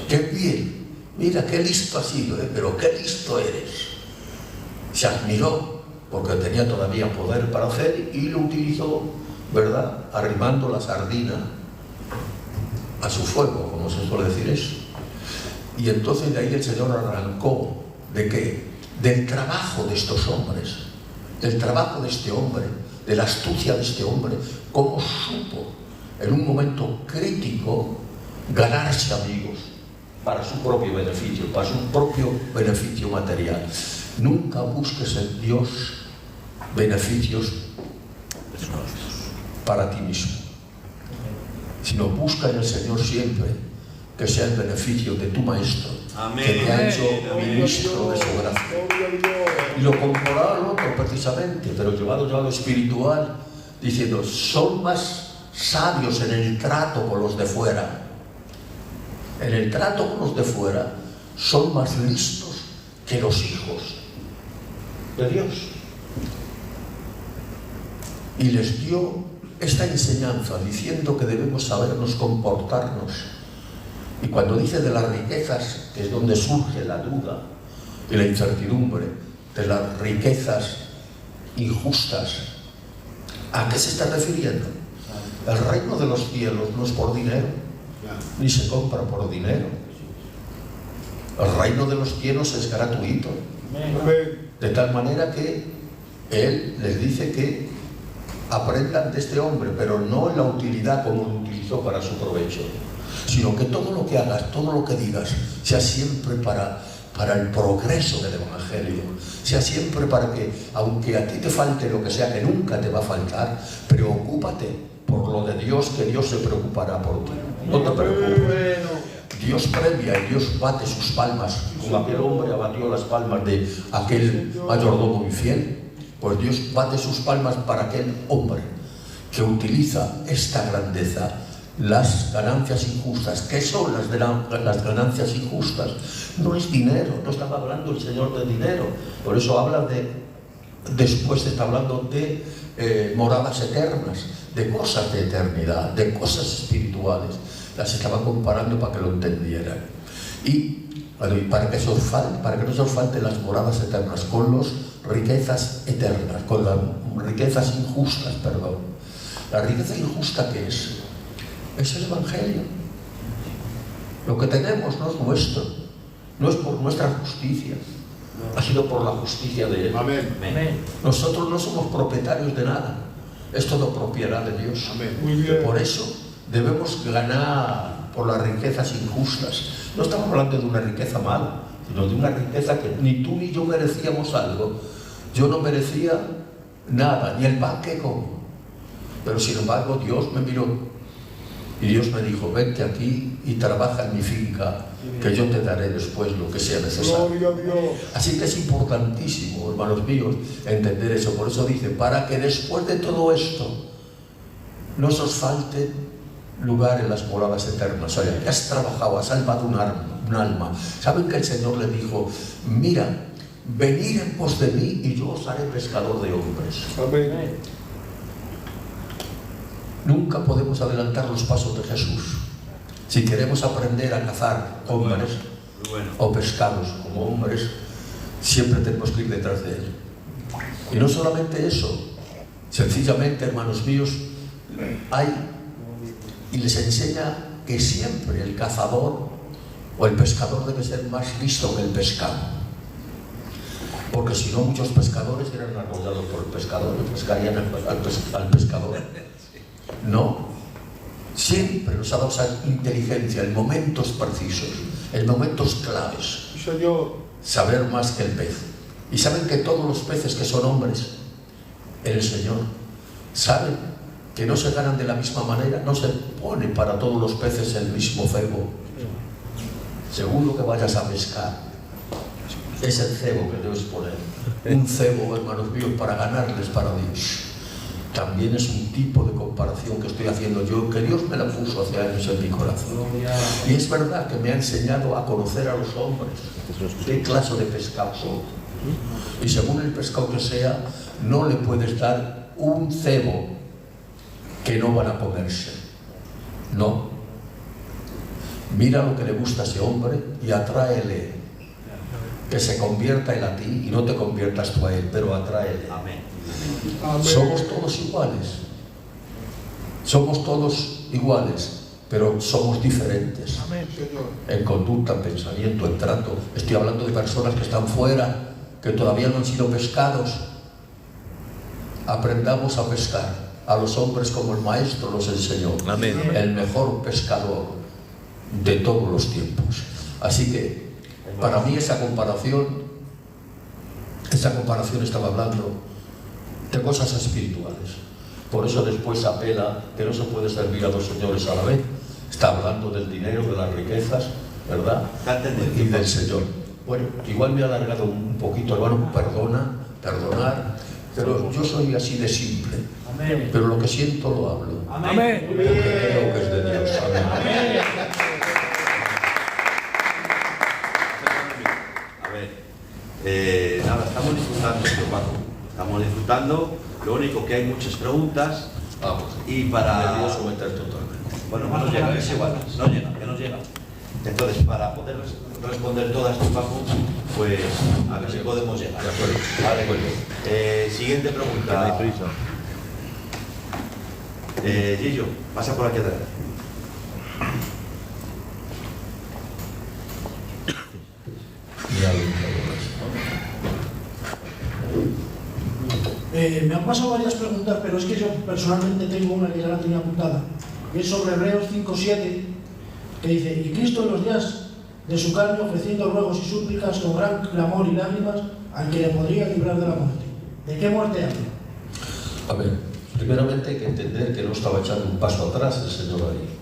Qué bien. Mira qué listo has sido, pero qué listo eres. Se admiró porque tenía todavía poder para hacer y lo utilizó, ¿verdad?, arrimando la sardina a su fuego, como se suele decir eso. Y entonces de ahí el Señor arrancó, ¿de qué? Del trabajo de estos hombres, del trabajo de este hombre, de la astucia de este hombre, cómo supo en un momento crítico ganarse amigos para su propio beneficio, para su propio beneficio material. Nunca busques en Dios beneficios para ti mismo, sino busca en el Señor siempre que sea el beneficio de tu Maestro, que te ha hecho ministro de su gracia. Y lo comparó al otro precisamente, pero llevado ya a lo espiritual, diciendo: son más sabios en el trato con los de fuera. En el trato con los de fuera son más listos que los hijos de Dios. Y les dio esta enseñanza diciendo que debemos sabernos comportarnos. Y cuando dice de las riquezas, que es donde surge la duda y la incertidumbre, de las riquezas injustas, ¿a qué se está refiriendo? El reino de los cielos no es por dinero, ni se compra por dinero. El reino de los cielos es gratuito. De tal manera que Él les dice que aprendan de este hombre, pero no en la utilidad como lo utiliza utilizó para su provecho, sino que todo lo que hagas, todo lo que digas, sea siempre para el progreso del Evangelio, sea siempre para que, aunque a ti te falte lo que sea, que nunca te va a faltar, preocúpate por lo de Dios, que Dios se preocupará por ti. No te preocupes. Dios premia y Dios bate sus palmas, como aquel hombre abatió las palmas de aquel mayordomo infiel. Pues Dios bate sus palmas para aquel hombre que utiliza esta grandeza, las ganancias injustas. ¿Qué son las ganancias injustas? No es dinero, no estaba hablando el Señor de dinero. Por eso habla después está hablando de moradas eternas, de cosas de eternidad, de cosas espirituales. Las estaba comparando para que lo entendieran. Y para que no se os falte las moradas eternas, con las riquezas eternas, con las riquezas injustas, perdón. La riqueza injusta, ¿qué es? Es el Evangelio. Lo que tenemos no es nuestro, no es por nuestra justicia, ha sido por la justicia de Él. Amén. Amén. Nosotros no somos propietarios de nada, es todo propiedad de Dios. Amén. Por eso debemos ganar por las riquezas injustas. No estamos hablando de una riqueza mala, sino de una riqueza que ni tú ni yo merecíamos algo. Yo no merecía nada, ni el pan que como. Pero sin embargo Dios me miró y Dios me dijo: vente aquí y trabaja en mi finca, que yo te daré después lo que sea necesario. Así que es importantísimo, hermanos míos, entender eso. Por eso dice, para que después de todo esto no os falte lugar en las moradas eternas. O sea, que has trabajado, has salvado un alma. ¿Saben que el Señor le dijo: mira, venid en pos de mí y yo os haré pescador de hombres? Amén. Nunca podemos adelantar los pasos de Jesús. Si queremos aprender a cazar hombres o pescados como hombres, siempre tenemos que ir detrás de Él. Y no solamente eso, sencillamente, hermanos míos, y les enseña que siempre el cazador o el pescador debe ser más listo que el pescado. Porque si no, muchos pescadores eran arrollados por el pescador y pescarían al pescador. No, siempre nos ha dado esa inteligencia en momentos precisos, en momentos claves. Saber más que el pez. Y saben que todos los peces que son hombres en el Señor saben que no se ganan de la misma manera, no se pone para todos los peces el mismo cebo. Según lo que vayas a pescar, es el cebo que debes poner. Un cebo, hermanos míos, para ganarles para Dios. También es un tipo de comparación que estoy haciendo yo, que Dios me la puso hace años en mi corazón. Y es verdad que me ha enseñado a conocer a los hombres, qué clase de pescado son. Y según el pescado que sea, no le puedes dar un cebo que no van a comerse. No. Mira lo que le gusta a ese hombre y atráele. Que se convierta él a ti y no te conviertas tú a él, pero atráele. Amén. Somos todos iguales. Somos todos iguales, pero somos diferentes. En conducta, en pensamiento, en trato. Estoy hablando de personas que están fuera, que todavía no han sido pescados. Aprendamos a pescar a los hombres como el Maestro nos enseñó. Amén. El mejor pescador de todos los tiempos. Así que para mí esa comparación estaba hablando de cosas espirituales. Por eso después apela que no se puede servir a dos señores a la vez. Está hablando del dinero, de las riquezas, ¿verdad? Y del Señor. Bueno, igual me he alargado un poquito, hermano, perdonar, pero yo soy así de simple. Amén. Pero lo que siento lo hablo. Amén. Porque creo que es de Dios. Amén. Amén. Nada, estamos disfrutando, Paco. Estamos disfrutando. Lo único que hay muchas preguntas. Y para. Bueno, no nos llega, es igual. No llega, que nos llega. Entonces, para poder responder todas, Paco, pues a ver si podemos llegar. Vale. Siguiente pregunta. No hay prisa. Gillo, pasa por aquí atrás. Me han pasado varias preguntas, pero es que yo personalmente tengo una que ya la tenía apuntada. y es sobre Hebreos 5:7, que dice: y Cristo en los días de su carne, ofreciendo ruegos y súplicas con gran clamor y lágrimas al que le podría librar de la muerte. ¿De qué muerte habla? A ver, primeramente hay que entender que no estaba echando un paso atrás el Señor ahí.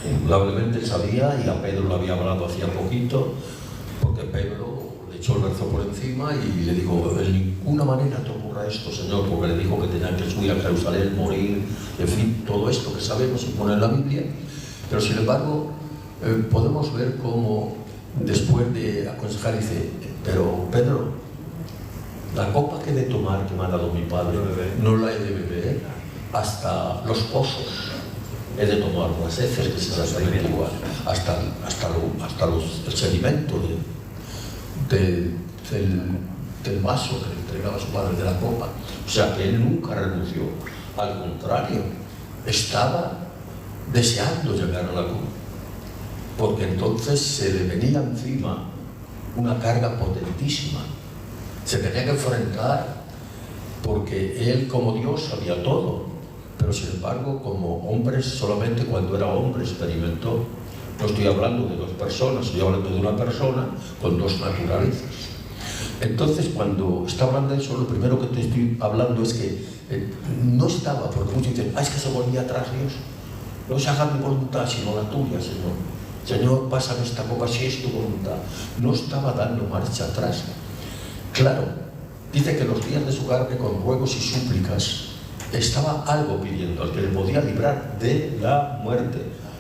Indudablemente sabía, y a Pedro lo había hablado hacía poquito, porque Pedro le echó el brazo por encima y le dijo: de ninguna manera te ocurra esto, Señor, porque le dijo que tenían que subir a Jerusalén, morir, en fin, todo esto que sabemos y pone en la Biblia. Pero sin embargo, podemos ver cómo después de aconsejar dice: pero Pedro, la copa que he de tomar que me ha dado mi Padre, no la he de beber hasta los pozos. He de tomar las heces, que es exactamente igual, hasta el sedimento del vaso que le entregaba su padre, de la copa. O sea que él nunca renunció. Al contrario, estaba deseando llegar a la cruz, porque entonces se le venía encima una carga potentísima. Se tenía que enfrentar, porque él como Dios sabía todo. Pero sin embargo, como hombre, solamente cuando era hombre experimentó. No estoy hablando de dos personas, estoy hablando de una persona con dos naturalezas. Entonces, cuando está hablando de eso, lo primero que te estoy hablando es que no estaba, porque muchos dicen: es que se volvía atrás Dios. No se haga mi voluntad, sino la tuya, Señor. Señor, pásame esta copa si es tu voluntad. No estaba dando marcha atrás. Claro, dice que los días de su carne, con ruegos y súplicas, estaba algo pidiendo al que le podía librar de la muerte.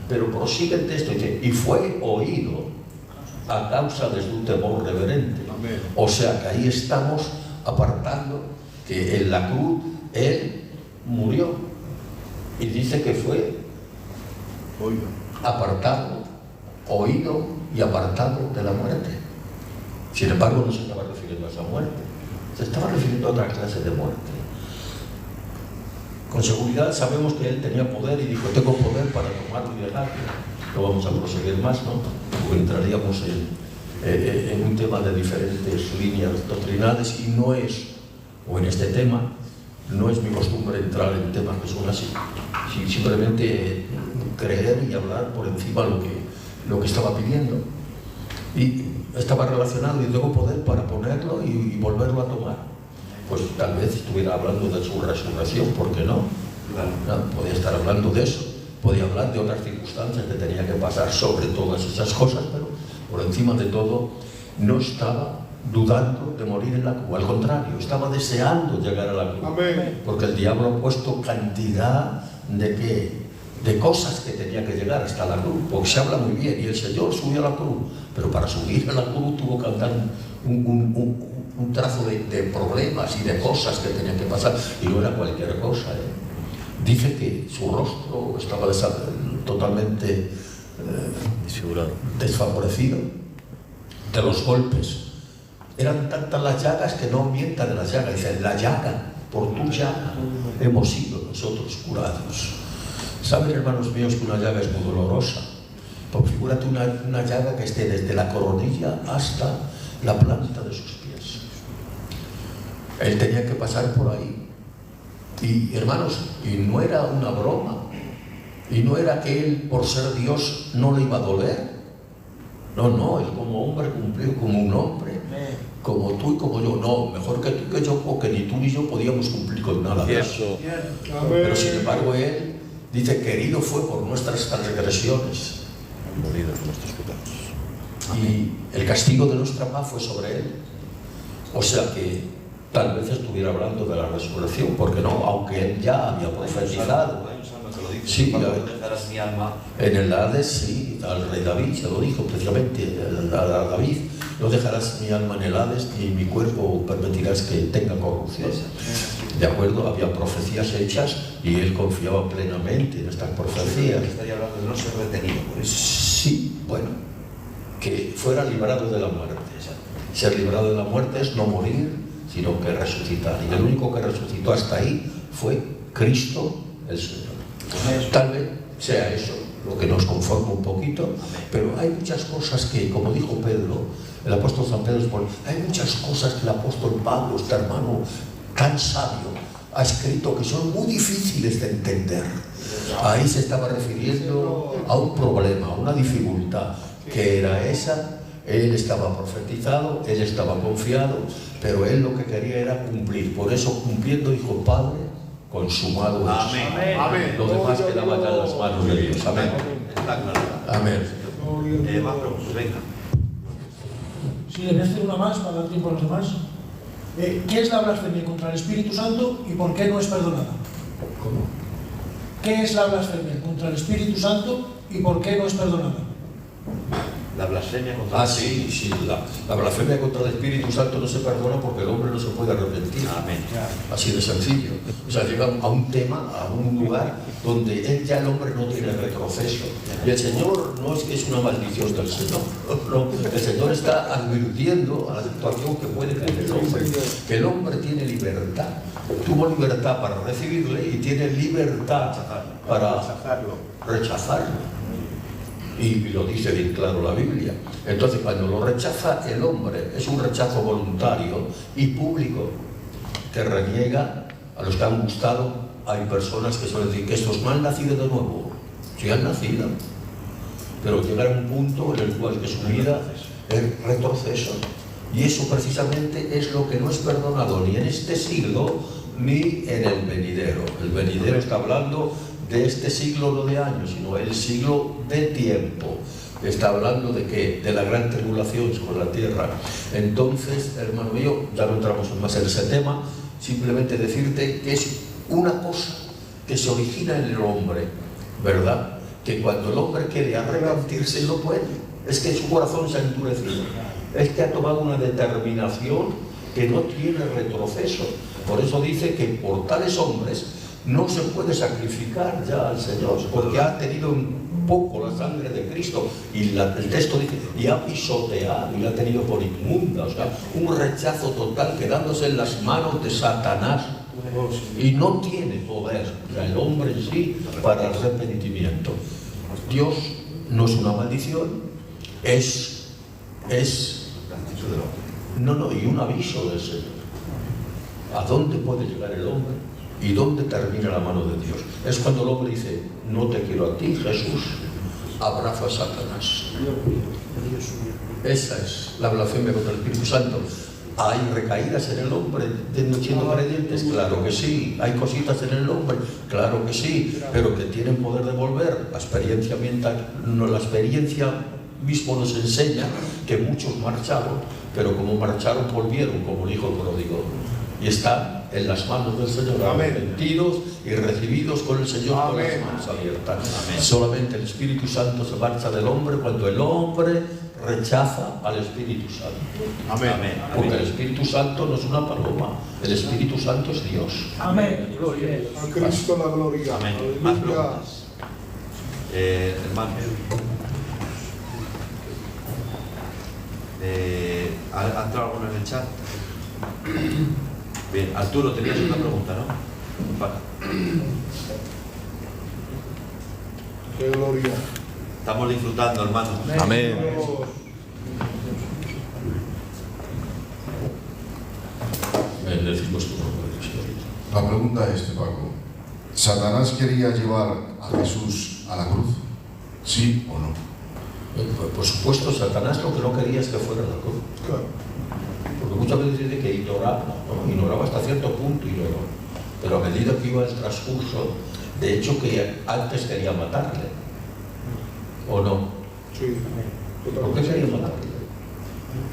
Pero prosigue el texto y dice: y fue oído a causa de su temor reverente. Amén. O sea que ahí estamos apartando que en la cruz él murió, y dice que fue apartado, oído y apartado de la muerte. Sin embargo, no se estaba refiriendo a esa muerte, se estaba refiriendo a otra clase de muerte. Con seguridad sabemos que él tenía poder y dijo: tengo poder para tomarlo y dejarlo. No vamos a proseguir más, ¿no? Porque entraríamos en un tema de diferentes líneas doctrinales, y no es, o en este tema, no es mi costumbre entrar en temas que son así. Simplemente creer y hablar por encima lo que estaba pidiendo. Y estaba relacionado: y tengo poder para ponerlo y volverlo a tomar. Pues tal vez estuviera hablando de su resurrección, ¿por qué no? No, podía estar hablando de eso, podía hablar de otras circunstancias que tenía que pasar sobre todas esas cosas, pero por encima de todo no estaba dudando de morir en la cruz. Al contrario, estaba deseando llegar a la cruz. Amén. Porque el diablo ha puesto cantidad de cosas que tenía que llegar hasta la cruz, porque se habla muy bien, y el Señor subió a la cruz, pero para subir a la cruz tuvo que andar un trazo de problemas y de cosas que tenían que pasar, y no era cualquier cosa. Dice que su rostro estaba totalmente desfavorecido de los golpes. Eran tantas las llagas que no mientan de las llagas. Dice: la llaga, por tu llaga hemos sido nosotros curados. Saben, hermanos míos, que una llaga es muy dolorosa. Pues figúrate una llaga que esté desde la coronilla hasta la planta de sus pies. Él tenía que pasar por ahí. Y hermanos, y no era una broma, y no era que él, por ser Dios, no le iba a doler. No, él como hombre cumplió como un hombre, como tú y como yo. No, mejor que tú y que yo, porque ni tú ni yo podíamos cumplir con nada de eso. Pero sin embargo él dice: querido fue por nuestras transgresiones, moridos nuestros pecados, y el castigo de nuestra paz fue sobre él. O sea que tal vez estuviera hablando de la resurrección, porque no, aunque él ya había profetizado. Sí, en el Hades, sí, al rey David se lo dijo precisamente a David: no dejarás mi alma en el Hades, ni mi cuerpo permitirás que tenga corrupción. De acuerdo, había profecías hechas y él confiaba plenamente en estas profecías. Estaría hablando de no ser retenido por eso. Sí, bueno, que fuera librado de la muerte. Ser librado de la muerte es no morir, sino que resucitar. Y el único que resucitó hasta ahí fue Cristo el Señor. Tal vez sea eso lo que nos conforma un poquito, pero hay muchas cosas que, como dijo Pedro, el apóstol San Pedro, hay muchas cosas que el apóstol Pablo, este hermano tan sabio, ha escrito que son muy difíciles de entender. Ahí se estaba refiriendo a un problema, a una dificultad, que era esa. Él estaba profetizado, él estaba confiado, pero él lo que quería era cumplir. Por eso, cumpliendo, dijo: Padre, consumado es. Amén. Amén. Lo demás quedaba ya en las manos de Dios. Amén. Amén. Más preguntas, venga. Sí, le voy a hacer una más para dar tiempo a los demás. ¿Qué es la blasfemia contra el Espíritu Santo y por qué no es perdonada? ¿Cómo? ¿Qué es la blasfemia contra el Espíritu Santo y por qué no es perdonada? La blasfemia contra el Espíritu. Sí. La blasfemia contra el Espíritu Santo no se perdona porque el hombre no se puede arrepentir. Amén. Así de sencillo. O sea, llega a un tema, a un lugar donde ya el hombre no tiene retroceso. Y el Señor no es que es una maldición del Señor. No, el Señor está advirtiendo a la situación que puede caer el hombre. Que el hombre tiene libertad. Tuvo libertad para recibirle y tiene libertad para rechazarlo. Y lo dice bien claro la Biblia. Entonces, cuando lo rechaza el hombre, es un rechazo voluntario y público, que reniega a los que han gustado. Hay personas que suelen decir que estos no han nacido de nuevo. Sí han nacido, pero llegan a un punto en el cual que su vida es retroceso. Y eso precisamente es lo que no es perdonado ni en este siglo ni en el venidero. El venidero está hablando de este siglo, no de años, sino el siglo de tiempo. Está hablando de qué, de la gran tribulación sobre la tierra. Entonces, hermano mío, ya no entramos más en ese tema, simplemente decirte que es una cosa que se origina en el hombre, ¿verdad? Que cuando el hombre quiere arrepentirse no puede. Es que su corazón se ha endurecido. Es que ha tomado una determinación que no tiene retroceso. Por eso dice que por tales hombres no se puede sacrificar ya al Señor, porque ha tenido un poco la sangre de Cristo, y el texto dice, y ha pisoteado, y la ha tenido por inmunda, o sea, un rechazo total, quedándose en las manos de Satanás, y no tiene poder, o sea, el hombre en sí, para el arrepentimiento. Dios no es una maldición, es y un aviso del Señor. ¿A dónde puede llegar el hombre? ¿Y dónde termina la mano de Dios? Es cuando el hombre dice, no te quiero a ti, Jesús, abrazo a Satanás. Esa es la blasfemia contra el Espíritu Santo. ¿Hay recaídas en el hombre siendo creyentes? Claro que sí. ¿Hay cositas en el hombre? Claro que sí. Pero que tienen poder de volver. La experiencia mismo nos enseña que muchos marcharon, pero como marcharon volvieron, como el hijo pródigo. Y están en las manos del Señor, arrepentidos y recibidos con el Señor con las manos abiertas. Amén. Solamente el Espíritu Santo se marcha del hombre cuando el hombre rechaza al Espíritu Santo. Amén. Porque el Espíritu Santo no es una paloma, el Espíritu Santo es Dios. Amén. A Cristo la gloria. Amén. Más preguntas. Hermano. ¿Ha entrado alguno en el chat? Bien, Arturo, tenías una pregunta, ¿no? Vale. ¡Qué gloria! Estamos disfrutando, hermano. Amén. Decimos tu nombre. La pregunta es, Paco, ¿Satanás quería llevar a Jesús a la cruz? ¿Sí o no? Por supuesto, Satanás lo que no quería es que fuera a la cruz. Claro. Porque muchas veces dice que ignoraba hasta cierto punto, pero a medida que iba el transcurso, de hecho que antes quería matarle, ¿o no? Sí. ¿Por qué quería matarle?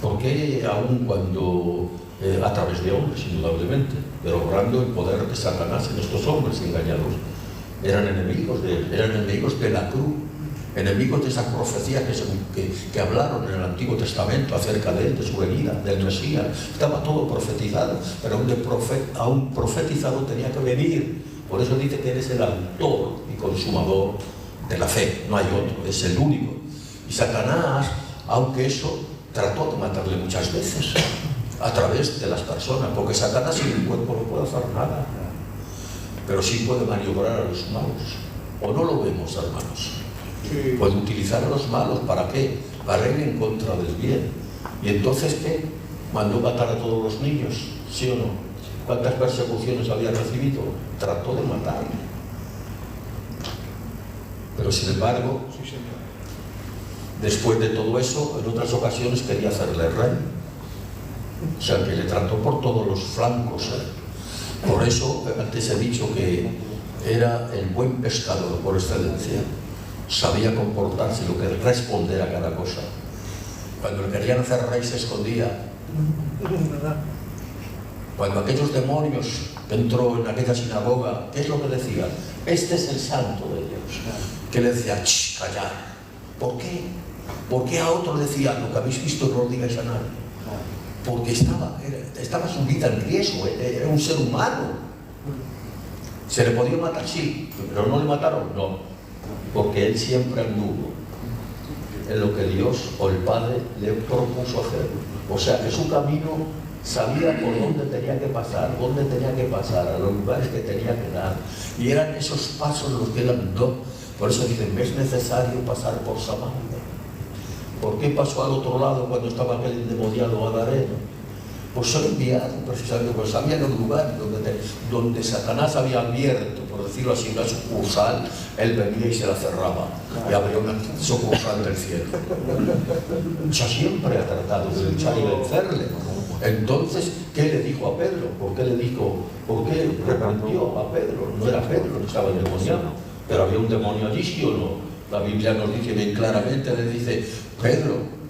Porque aun cuando, a través de hombres, indudablemente, pero obrando el poder de Satanás en estos hombres engañados, eran enemigos de la cruz, enemigos de esa profecía que hablaron en el Antiguo Testamento acerca de él, de su venida, del Mesías. Estaba todo profetizado, pero a un profetizado tenía que venir. Por eso dice que eres el autor y consumador de la fe, no hay otro, es el único. Y Satanás, aunque eso, trató de matarle muchas veces a través de las personas, porque Satanás sin el cuerpo no puede hacer nada, pero sí puede maniobrar a los malos. ¿O no lo vemos, hermanos? Sí. Puede utilizar a los malos, ¿para qué? Para ir en contra del bien. ¿Y entonces qué? ¿Mandó matar a todos los niños? ¿Sí o no? cuántas persecuciones había recibido, trató de matarle. Pero sin embargo, después de todo eso, en otras ocasiones quería hacerle rey. O sea, que le trató por todos los flancos. Por eso, antes he dicho que era el buen pescador por excelencia. Sabía comportarse, lo que responder a cada cosa. Cuando le querían hacer rey se escondía. Cuando aquellos demonios entró en aquella sinagoga, ¿qué es lo que decían? Este es el santo de Dios. Que le decía, ¡shh, callar! ¿Por qué? ¿Por qué a otro le decía, lo que habéis visto no lo digáis a nadie? Porque estaba su vida en riesgo, era un ser humano. ¿Se le podía matar? Sí, pero no le mataron, no. Porque él siempre anduvo en lo que Dios o el Padre le propuso hacer. O sea, que su camino sabía por dónde tenía que pasar, a los lugares que tenía que dar. Y eran esos pasos los que él andó. Por eso dicen, es necesario pasar por Samaria. ¿Por qué pasó al otro lado cuando estaba aquel endemoniado Gadareno? Pues soy enviado precisamente, pues había los lugares donde Satanás había abierto, por decirlo así, una sucursal, él venía y se la cerraba y abría una sucursal del cielo. O sea, siempre ha tratado de luchar y vencerle. Entonces, ¿qué le dijo a Pedro? ¿Por qué reprendió a Pedro? No era Pedro que estaba endemoniado, pero había un demonio allí, ¿sí o no? La Biblia nos dice bien claramente, le dice, Pedro,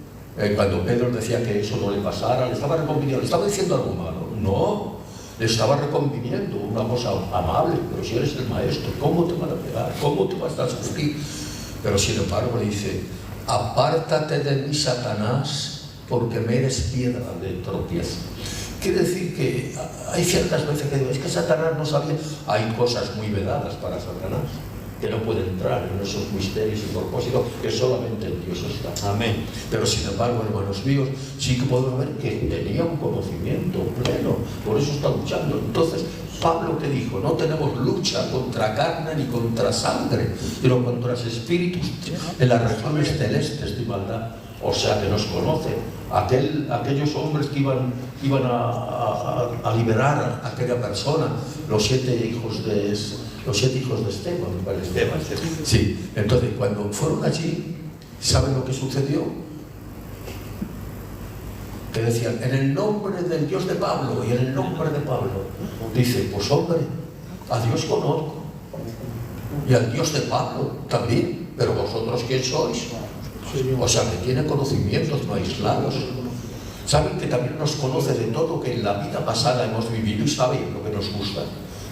cuando Pedro decía que eso no le pasara, le estaba reconviniendo, le estaba diciendo algo malo. No, le estaba reconviniendo una cosa amable, pero si eres el maestro, ¿cómo te van a pegar? ¿Cómo te vas a sufrir? Pero sin embargo le dice, apártate de mí, Satanás, porque me eres piedra de tropiezo. Quiere decir que hay ciertas veces que digo, es que Satanás no sabía, hay cosas muy vedadas para Satanás, que no puede entrar en esos misterios y propósitos que solamente en Dios está. Amén. Pero sin embargo, hermanos míos, sí que podemos ver que tenía un conocimiento pleno, por eso está luchando. Entonces, Pablo que dijo, no tenemos lucha contra carne ni contra sangre, sino contra los espíritus en las regiones celestes de maldad. O sea que nos conoce. Aquellos hombres que iban a liberar a aquella persona, los siete hijos de Esteban, me parece. Sí, entonces cuando fueron allí, ¿saben lo que sucedió? Que decían, en el nombre del Dios de Pablo y en el nombre de Pablo. Dice, pues hombre, a Dios conozco y al Dios de Pablo también, pero vosotros ¿quién sois? O sea, que tiene conocimientos no aislados. Saben que también nos conoce de todo que en la vida pasada hemos vivido y sabe lo que nos gusta.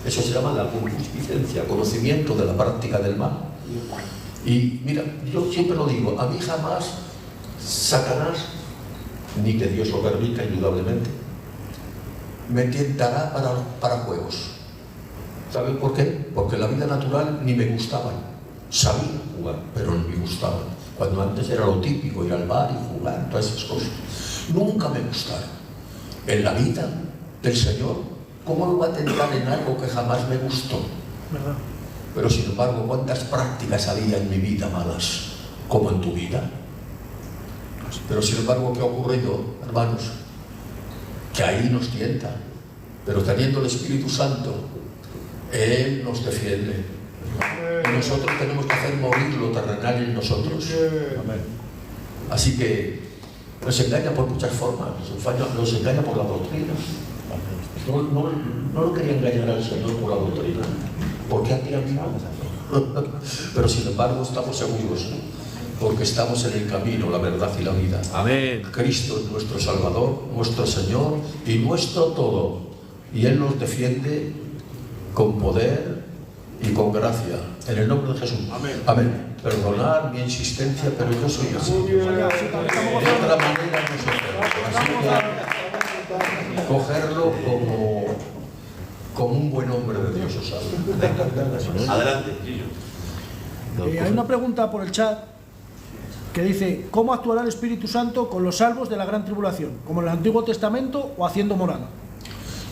Eso se llama la concupiscencia, conocimiento de la práctica del mal. Y mira, yo siempre lo digo, a mí jamás Satanás, ni que Dios lo permita indudablemente, me tentará para juegos. ¿Saben por qué? Porque en la vida natural ni me gustaban. Sabía jugar, pero no me gustaban. Cuando antes era lo típico, ir al bar y jugar, todas esas cosas. Nunca me gustaron. En la vida del Señor, ¿cómo lo va a tentar en algo que jamás me gustó? ¿Verdad? Pero sin embargo, ¿cuántas prácticas había en mi vida malas? Como en tu vida. Pero sin embargo, ¿qué ha ocurrido, hermanos? Que ahí nos tienta. Pero teniendo el Espíritu Santo, Él nos defiende. Y nosotros tenemos que hacer morir lo terrenal en nosotros. Así que nos engaña por muchas formas, nos engaña por la doctrina. No lo quería engañar al Señor por la doctrina, porque aquí a mí no. Pero sin embargo estamos seguros, ¿no? Porque estamos en el camino, la verdad y la vida. Amén. Cristo es nuestro Salvador, nuestro Señor y nuestro todo. Y Él nos defiende con poder y con gracia. En el nombre de Jesús. Amén. Amén. Perdonad mi insistencia, pero yo soy así. De otra manera no se puede. Así que cogerlo como un buen hombre de Dios, os sabe. Adelante. Hay una pregunta por el chat que dice, ¿cómo actuará el Espíritu Santo con los salvos de la gran tribulación? ¿Como en el Antiguo Testamento o haciendo morada?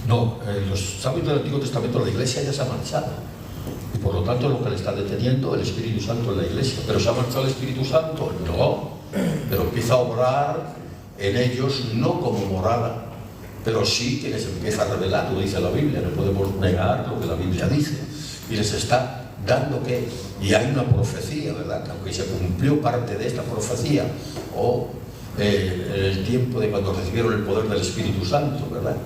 No, los sabios del Antiguo Testamento, la Iglesia ya se ha marchado. Y por lo tanto lo que le está deteniendo el Espíritu Santo en la Iglesia. ¿Pero se ha marchado el Espíritu Santo? No. Pero empieza a obrar en ellos no como morada, pero sí que les empieza a revelar, lo dice la Biblia, no podemos negar lo que la Biblia dice, y les está dando que, y hay una profecía, ¿verdad?, que aunque se cumplió parte de esta profecía, o en el tiempo de cuando recibieron el poder del Espíritu Santo, ¿verdad?,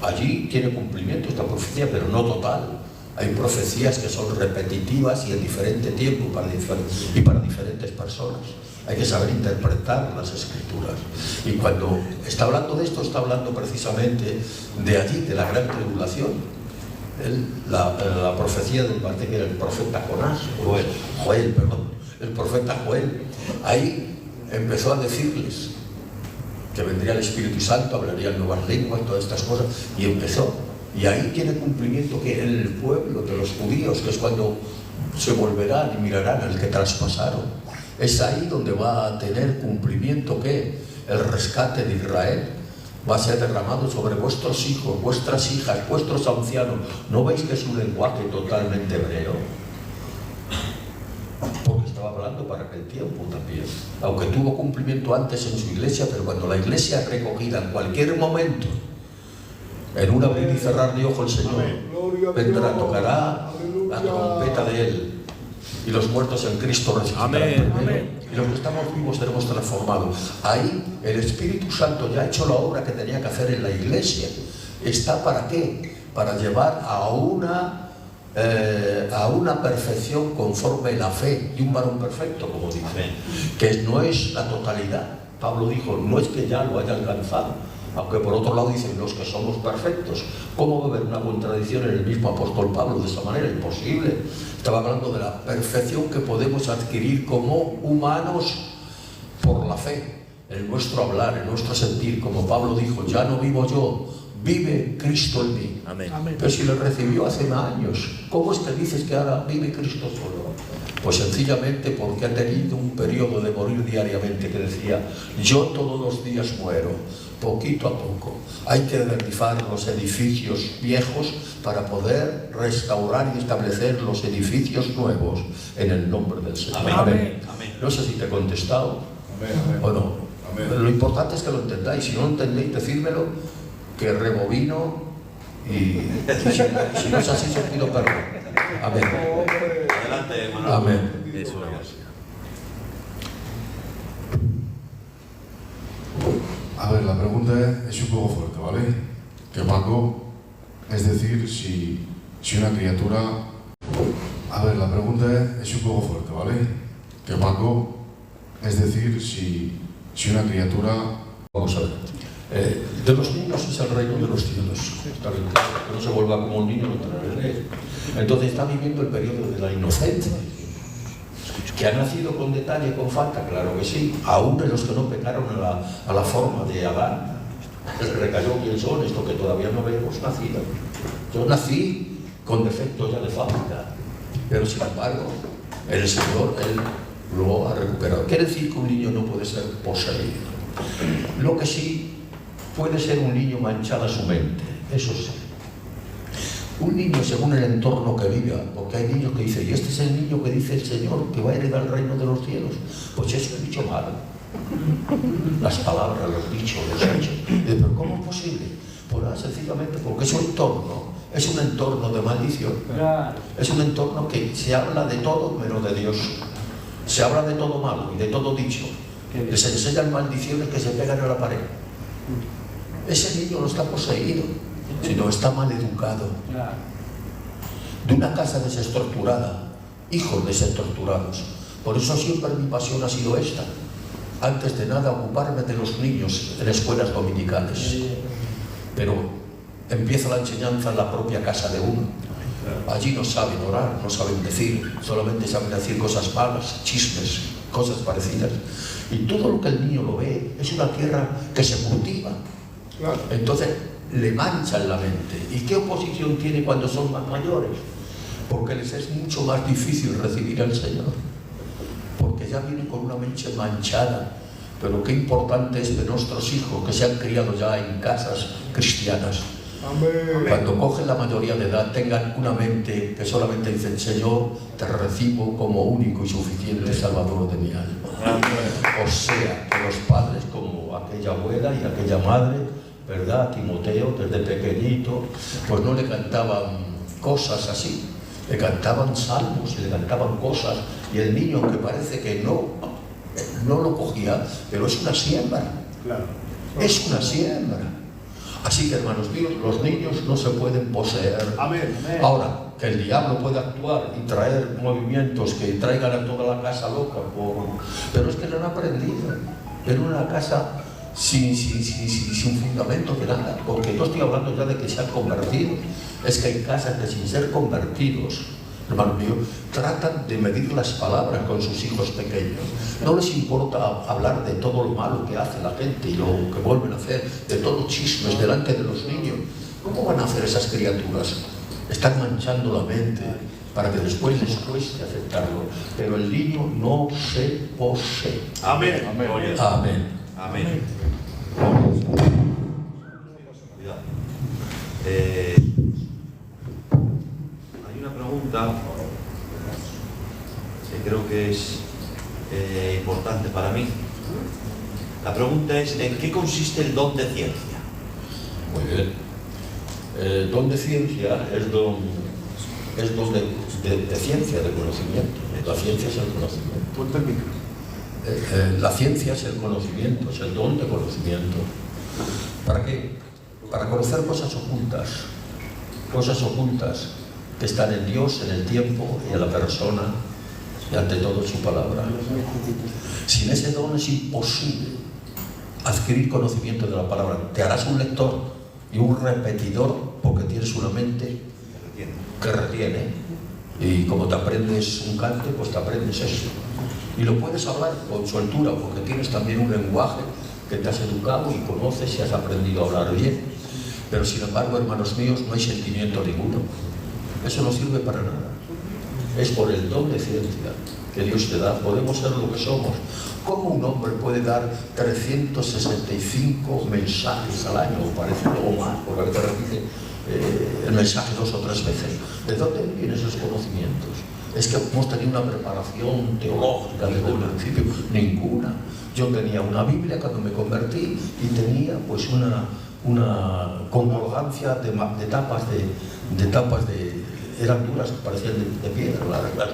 allí tiene cumplimiento esta profecía, pero no total. Hay profecías que son repetitivas y en diferente tiempo para diferentes personas. Hay que saber interpretar las Escrituras. Y cuando está hablando de esto, está hablando precisamente de allí, de la gran tribulación. La profecía del parte que era el profeta Joel, el profeta Joel, ahí empezó a decirles que vendría el Espíritu Santo, hablarían nuevas lenguas, todas estas cosas, y empezó. Y ahí tiene cumplimiento que el pueblo de los judíos, que es cuando se volverán y mirarán al que traspasaron, es ahí donde va a tener cumplimiento que el rescate de Israel va a ser derramado sobre vuestros hijos, vuestras hijas, vuestros ancianos. ¿No veis que es un lenguaje totalmente hebreo? Porque estaba hablando para aquel tiempo también, aunque tuvo cumplimiento antes en su iglesia, pero cuando la iglesia es recogida en cualquier momento, en un abrir y cerrar de ojo, el Señor vendrá, tocará la trompeta de Él, y los muertos en Cristo resucitarán primero, y los que estamos vivos seremos transformados. Ahí el Espíritu Santo ya ha hecho la obra que tenía que hacer en la iglesia. ¿Está para qué? Para llevar a una perfección conforme la fe, y un varón perfecto, como dice, que no es la totalidad. Pablo dijo, no es que ya lo haya alcanzado, aunque por otro lado dicen los que somos perfectos. ¿Cómo va a haber una contradicción en el mismo apóstol Pablo de esa manera? Imposible. Estaba hablando de la perfección que podemos adquirir como humanos por la fe, en nuestro hablar, en nuestro sentir, como Pablo dijo, ya no vivo yo, vive Cristo en mí. Amén. Pero si lo recibió hace años, ¿cómo es que dices que ahora vive Cristo solo? Pues sencillamente porque ha tenido un periodo de morir diariamente, que decía, yo todos los días muero, poquito a poco. Hay que derribar los edificios viejos para poder restaurar y establecer los edificios nuevos en el nombre del Señor. Amén. No sé si te he contestado o no. Lo importante es que lo entendáis. Si no lo entendéis, decídmelo, que rebobino, y si no es así, os pido perdón. Amén. Adelante, hermano. Amén. A ver, la pregunta es un poco fuerte, ¿vale? Que Paco, es decir, si una criatura... A ver, la pregunta es un poco fuerte, ¿vale? Que Paco, es decir, si una criatura... Vamos a ver. De los niños es el reino de los cielos. Está bien claro, que no se vuelva como un niño, no tendrá que leer. Entonces está viviendo el periodo de la inocencia. ¿Que ha nacido con detalle, con falta? Claro que sí. Aún de los que no pecaron a la forma de Adán, les recayó quién son, esto que todavía no habíamos nacido. Yo nací con defecto ya de fábrica, pero sin embargo, el Señor, Él lo ha recuperado. Quiere decir que un niño no puede ser poseído. Lo que sí puede ser un niño manchada su mente, eso sí. Un niño según el entorno que viva, porque hay niños que dicen, y este es el niño que dice el Señor que va a heredar el reino de los cielos, pues es un dicho malo. Las palabras, los dichos, los hechos. Pero ¿cómo es posible? Pues sencillamente porque su entorno es un entorno de maldición. Es un entorno que se habla de todo menos de Dios. Se habla de todo malo y de todo dicho. Les enseñan maldiciones que se pegan a la pared. Ese niño no está poseído, sino está mal educado. De una casa desestructurada, hijos desestructurados. Por eso siempre mi pasión ha sido esta. Antes de nada, ocuparme de los niños en escuelas dominicales. Pero empieza la enseñanza en la propia casa de uno. Allí no saben orar, no saben decir, solamente saben decir cosas malas, chismes, cosas parecidas. Y todo lo que el niño lo ve es una tierra que se cultiva. Entonces le manchan la mente. ¿Y qué oposición tiene cuando son más mayores? Porque les es mucho más difícil recibir al Señor. Porque ya vienen con una mente manchada. Pero qué importante es que nuestros hijos, que se han criado ya en casas cristianas, cuando cogen la mayoría de edad, tengan una mente que solamente dicen, Señor, te recibo como único y suficiente Salvador de mi alma. O sea, que los padres, como aquella abuela y aquella madre, ¿verdad? Timoteo, desde pequeñito, pues no le cantaban cosas así, le cantaban salmos y le cantaban cosas, y el niño, aunque parece que no lo cogía, pero es una siembra. Claro. Es una siembra. Así que, hermanos míos, los niños no se pueden poseer. Amén. Ahora, que el diablo puede actuar y traer movimientos que traigan a toda la casa loca, pero es que no han aprendido. En una casa sin fundamento de nada, porque no estoy hablando ya de que se han convertido, es que hay casas que sin ser convertidos, hermano mío, tratan de medir las palabras con sus hijos pequeños. No les importa hablar de todo lo malo que hace la gente y lo que vuelven a hacer, de todos los chismes delante de los niños. ¿Cómo van a hacer esas criaturas? Están manchando la mente para que después les cueste aceptarlo. Pero el niño no se posee. Amén. Amén. Amén. Amén. Cuidado. Hay una pregunta que creo que es importante para mí. La pregunta es: ¿en qué consiste el don de ciencia? Muy bien. El don de ciencia es don de ciencia, de conocimiento. La ciencia es el conocimiento. Ponte el micro. La ciencia es el conocimiento, es el don de conocimiento. ¿Para qué? Para conocer cosas ocultas que están en Dios, en el tiempo y en la persona y ante todo en su palabra. Sin ese don es imposible adquirir conocimiento de la palabra. Te harás un lector y un repetidor porque tienes una mente que retiene, y como te aprendes un cante, pues te aprendes eso. Y lo puedes hablar con soltura porque tienes también un lenguaje que te has educado y conoces y has aprendido a hablar bien. Pero sin embargo, hermanos míos, no hay sentimiento ninguno. Eso no sirve para nada. Es por el don de ciencia que Dios te da. Podemos ser lo que somos. ¿Cómo un hombre puede dar 365 mensajes al año, o parece algo más, porque a veces repite el mensaje 2 o 3 veces? ¿De dónde vienen esos conocimientos? Es que hemos tenido una preparación teológica desde el principio. Ninguna. Yo tenía una Biblia cuando me convertí y tenía pues una concordancia de tapas de eran duras, parecían de piedra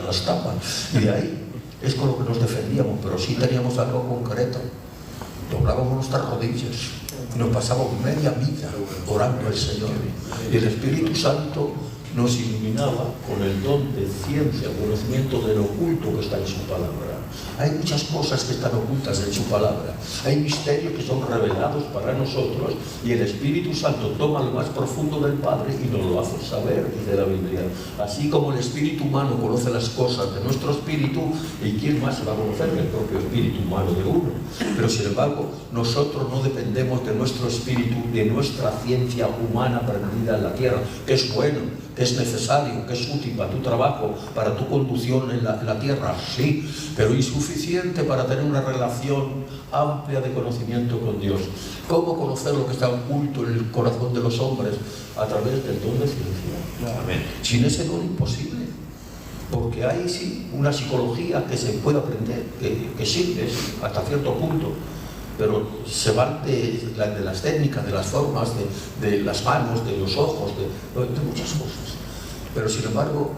las tapas, y de ahí es con lo que nos defendíamos, pero sí teníamos algo concreto. Doblábamos nuestras rodillas y nos pasábamos media vida orando al Señor, y el Espíritu Santo nos iluminaba con el don de ciencia, conocimiento del oculto que está en su palabra. Hay muchas cosas que están ocultas en su palabra. Hay misterios que son revelados para nosotros, y el Espíritu Santo toma lo más profundo del Padre y nos lo hace saber, dice la Biblia. Así como el espíritu humano conoce las cosas de nuestro espíritu, ¿y quién más se va a conocer que el propio espíritu humano de uno? Pero sin embargo, nosotros no dependemos de nuestro espíritu, de nuestra ciencia humana aprendida en la tierra, que es bueno, que es necesario, que es útil para tu trabajo, para tu conducción en la tierra, sí, pero insuficiente para tener una relación amplia de conocimiento con Dios. ¿Cómo conocer lo que está oculto en el corazón de los hombres? A través del don de ciencia. Amén. Sin ese don imposible, porque hay sí una psicología que se puede aprender, que sirve hasta cierto punto, pero se van de las técnicas, de las formas, de las manos, de los ojos, de muchas cosas. Pero sin embargo,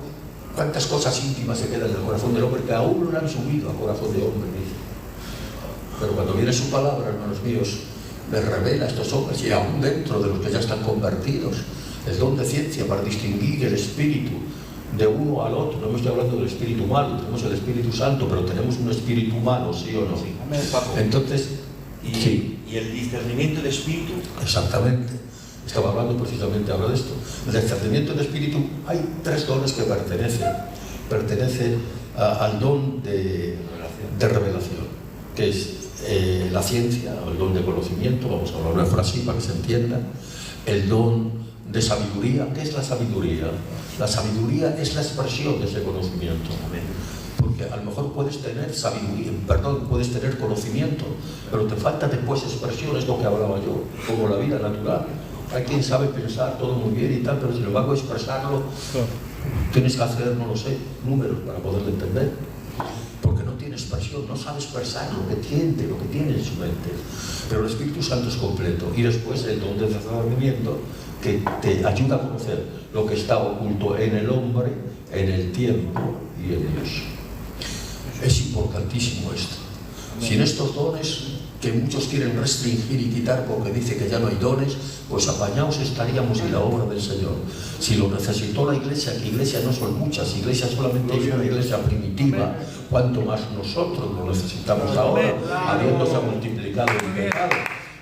¿cuántas cosas íntimas se quedan en el corazón del hombre que aún no le han subido al corazón de hombre? Dice. Pero cuando viene su palabra, hermanos míos, les revela a estos hombres, y aún dentro de los que ya están convertidos, el don de ciencia para distinguir el espíritu de uno al otro. No me estoy hablando del espíritu humano, tenemos el Espíritu Santo, pero tenemos un espíritu humano, ¿sí o no? Sí. Entonces, ¿Y el discernimiento de espíritu? Exactamente. Estaba hablando precisamente ahora de esto. El discernimiento de espíritu, hay 3 dones que pertenecen al don de revelación, que es la ciencia, el don de conocimiento, vamos a hablar de frase para que se entienda, el don de sabiduría. ¿Qué es la sabiduría? La sabiduría es la expresión de ese conocimiento. Porque a lo mejor puedes tener sabiduría, puedes tener conocimiento, pero te falta después expresión, es lo que hablaba yo, como la vida natural. Hay quien sabe pensar todo muy bien y tal, pero sin embargo expresarlo, tienes que hacer, no lo sé, números para poderlo entender, porque no tiene expresión. expresión, no sabe expresar lo que tiene en su mente. Pero el Espíritu Santo es completo. Y después el don de discernimiento, que te ayuda a conocer lo que está oculto en el hombre, en el tiempo y en Dios. Es importantísimo esto. Sin estos dones que muchos quieren restringir y quitar porque dice que ya no hay dones, pues apañados estaríamos en la obra del Señor. Si lo necesitó la Iglesia, que Iglesia no son muchas, Iglesia solamente hay una Iglesia primitiva, cuanto más nosotros lo necesitamos ahora, habiéndose multiplicado el pecado,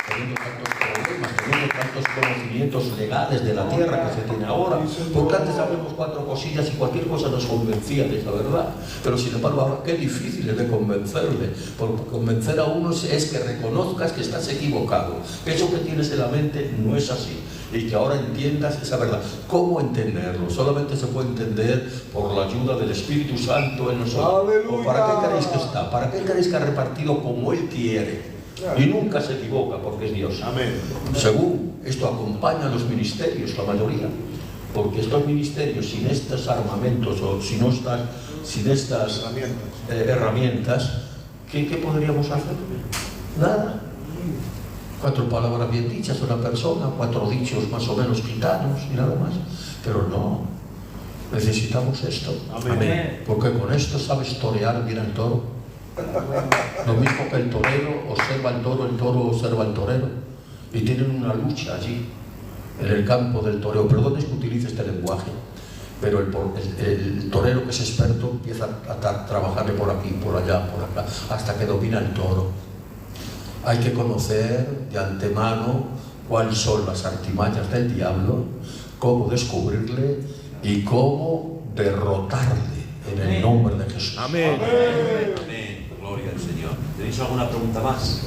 teniendo tantos problemas, teniendo tantos conocimientos legales de la tierra que se tiene ahora, porque antes sabemos 4 cosillas y cualquier cosa nos convencía de esa verdad, pero sin embargo ahora qué difícil es de convencerle, porque convencer a uno es que reconozcas que estás equivocado, que eso que tienes en la mente no es así, y que ahora entiendas esa verdad. ¿Cómo entenderlo? Solamente se puede entender por la ayuda del Espíritu Santo en nosotros. ¿O para qué creéis que está? ¿Para qué creéis que ha repartido como Él quiere? Y nunca se equivoca porque es Dios. Amén. Según esto acompaña a los ministerios, la mayoría, porque estos ministerios sin estos armamentos o sin estas herramientas, ¿qué podríamos hacer? Nada. 4 palabras bien dichas de una persona, 4 dichos más o menos gitanos y nada más. Pero no, necesitamos esto. Amén. Porque con esto sabes torear bien al toro. Lo mismo que el torero observa al toro, el toro observa al torero, y tienen una lucha allí en el campo del toreo. Perdón es que utilice este lenguaje, pero el torero que es experto empieza a trabajarle por aquí, por allá, por acá, hasta que domina el toro. Hay que conocer de antemano cuáles son las artimañas del diablo, cómo descubrirle y cómo derrotarle en el nombre de Jesús. Amén. Amén. Amén. Gloria al Señor. ¿Tenéis alguna pregunta más?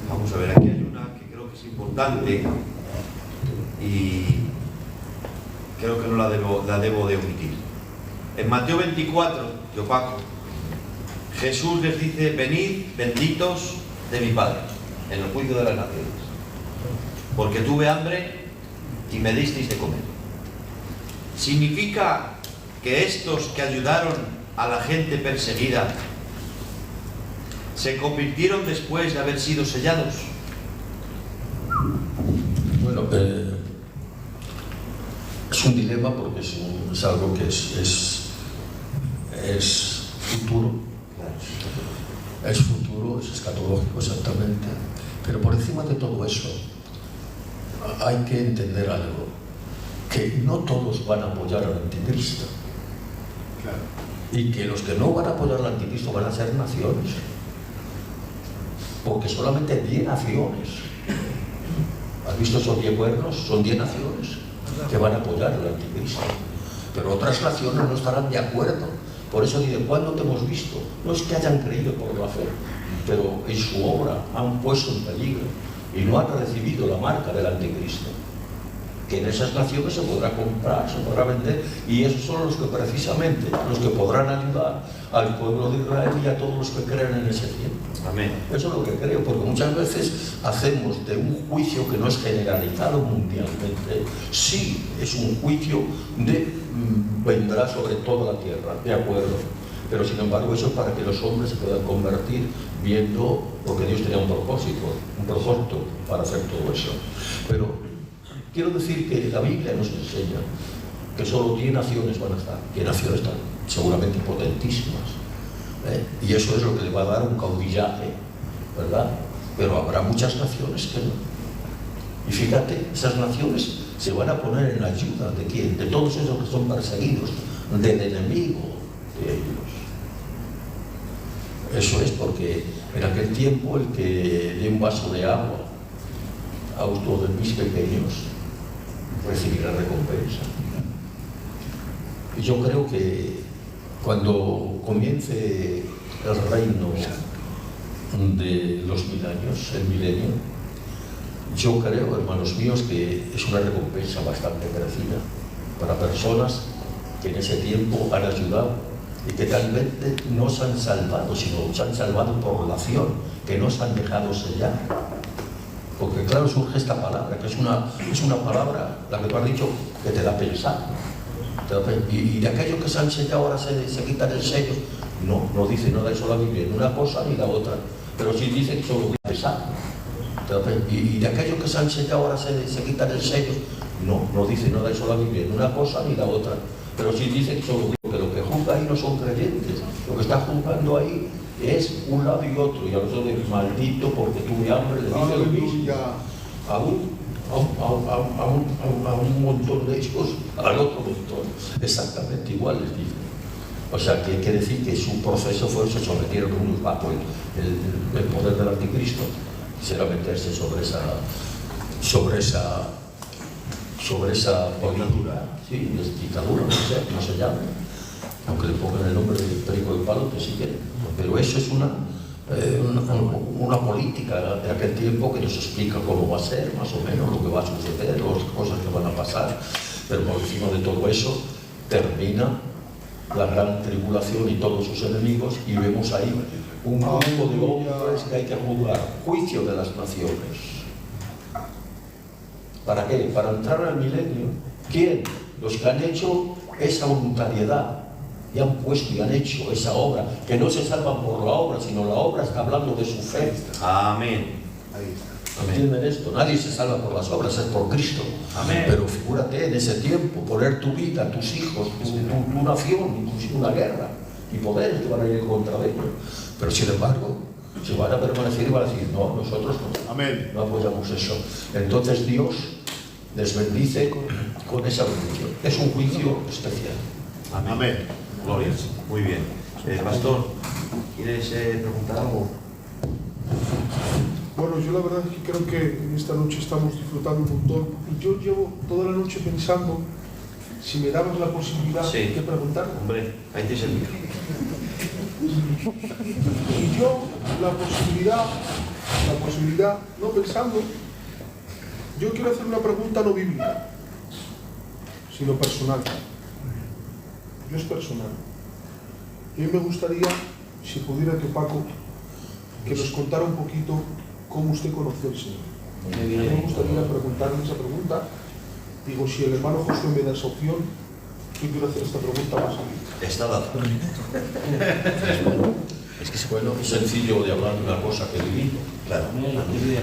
Vamos a ver, aquí hay una que creo que es importante y creo que no la debo de omitir. En Mateo 24, yo Paco, Jesús les dice: venid benditos de mi Padre, en el juicio de las naciones, porque tuve hambre y me disteis de comer. ¿Significa que estos que ayudaron a la gente perseguida se convirtieron después de haber sido sellados? Bueno, es un dilema porque es algo que es futuro. Es futuro, es escatológico exactamente. Pero por encima de todo eso hay que entender algo, que no todos van a apoyar al anticristo. Claro. Y que los que no van a apoyar al anticristo van a ser naciones. Porque solamente 10 naciones. ¿Has visto esos 10 cuernos? Son 10 naciones que van a apoyar al anticristo. Pero otras naciones no estarán de acuerdo. Por eso dice: ¿cuándo te hemos visto? No es que hayan creído por la fe, pero en su obra han puesto en peligro y no han recibido la marca del anticristo. Que en esas naciones se podrá comprar, se podrá vender, y esos son los que precisamente, los que podrán ayudar al pueblo de Israel y a todos los que creen en ese tiempo. Amén. Eso es lo que creo, porque muchas veces hacemos de un juicio que no es generalizado mundialmente, sí es un juicio de vendrá sobre toda la tierra, de acuerdo, pero sin embargo eso es para que los hombres se puedan convertir viendo, porque Dios tenía un propósito para hacer todo eso. Pero quiero decir que la Biblia nos enseña que solo 10 naciones van a estar. 10 naciones están seguramente potentísimas, y eso es lo que le va a dar un caudillaje, ¿verdad? Pero habrá muchas naciones que no. Y fíjate, esas naciones se van a poner en ayuda ¿de quién? De todos esos que son perseguidos, del enemigo de ellos. Eso es porque en aquel tiempo el que dé un vaso de agua a uno de mis pequeños recibirá recompensa. Y yo creo que cuando comience el reino de los 1000 años, el milenio, yo creo, hermanos míos, que es una recompensa bastante crecida para personas que en ese tiempo han ayudado y que tal vez no se han salvado, sino se han salvado por la acción, que no se han dejado sellar. Porque claro, surge esta palabra, que es una palabra, la que tú has dicho, que te da a pensar. Y de aquello que se han sellado ahora se quitan el sello. No dice nada eso la Biblia, ni una cosa ni la otra. Pero sí dice que solo voy a pesar. Y de aquello que se han sellado ahora se quitan el sello. No dice nada eso la Biblia, ni una cosa ni la otra. Pero sí dice que solo que lo que juzga ahí no son creyentes. Lo que está juzgando ahí es un lado y otro. Y a nosotros de maldito porque tuve hambre, le dice lo mismo. A un montón de ellos, al otro montón, exactamente igual les dice. O sea, que quiere decir que su proceso fue, se sometieron unos bajo el poder del anticristo, quisiera meterse sobre esa política, sí, dictadura, no sé, no se llama, aunque le pongan el nombre del perico del palo, que sí quieren. Pero eso es una política de aquel tiempo que nos explica cómo va a ser, más o menos, lo que va a suceder, las cosas que van a pasar. Pero por encima de todo eso termina la gran tribulación y todos sus enemigos, y vemos ahí un grupo de hombres que hay que juzgar, juicio de las naciones. ¿Para qué? Para entrar al milenio. ¿Quién? Los que han hecho esa voluntariedad y han puesto y han hecho esa obra, que no se salvan por la obra, sino la obra está hablando de su fe. Amén. ¿Entienden esto? Nadie se salva por las obras, es por Cristo. Amén. Pero figúrate en ese tiempo, poner tu vida, tus hijos, tu nación, una guerra, y poderes que van a ir en contra de ellos. Pero sin embargo, se van a permanecer y van a decir, no, nosotros no. Amén. No apoyamos eso. Entonces Dios les bendice con esa bendición. Es un juicio especial. Amén. Gloria. Muy bien. Pastor, ¿quieres preguntar algo? Bueno, yo la verdad es que creo que en esta noche estamos disfrutando un montón. Y yo llevo toda la noche pensando, si me dabas la posibilidad de preguntar. Hombre, ahí tienes el micro. Y yo, la posibilidad, no pensando, yo quiero hacer una pregunta no bíblica, sino personal. Yo es personal. Y a mí me gustaría, si pudiera que Paco, que nos contara un poquito cómo usted conoció al Señor. Me gustaría preguntarle esa pregunta. Digo, si el hermano Josué me da esa opción, yo quiero hacer esta pregunta más a mí. Está dado. Bueno, es sencillo de hablar de una cosa que he vivido. Claro.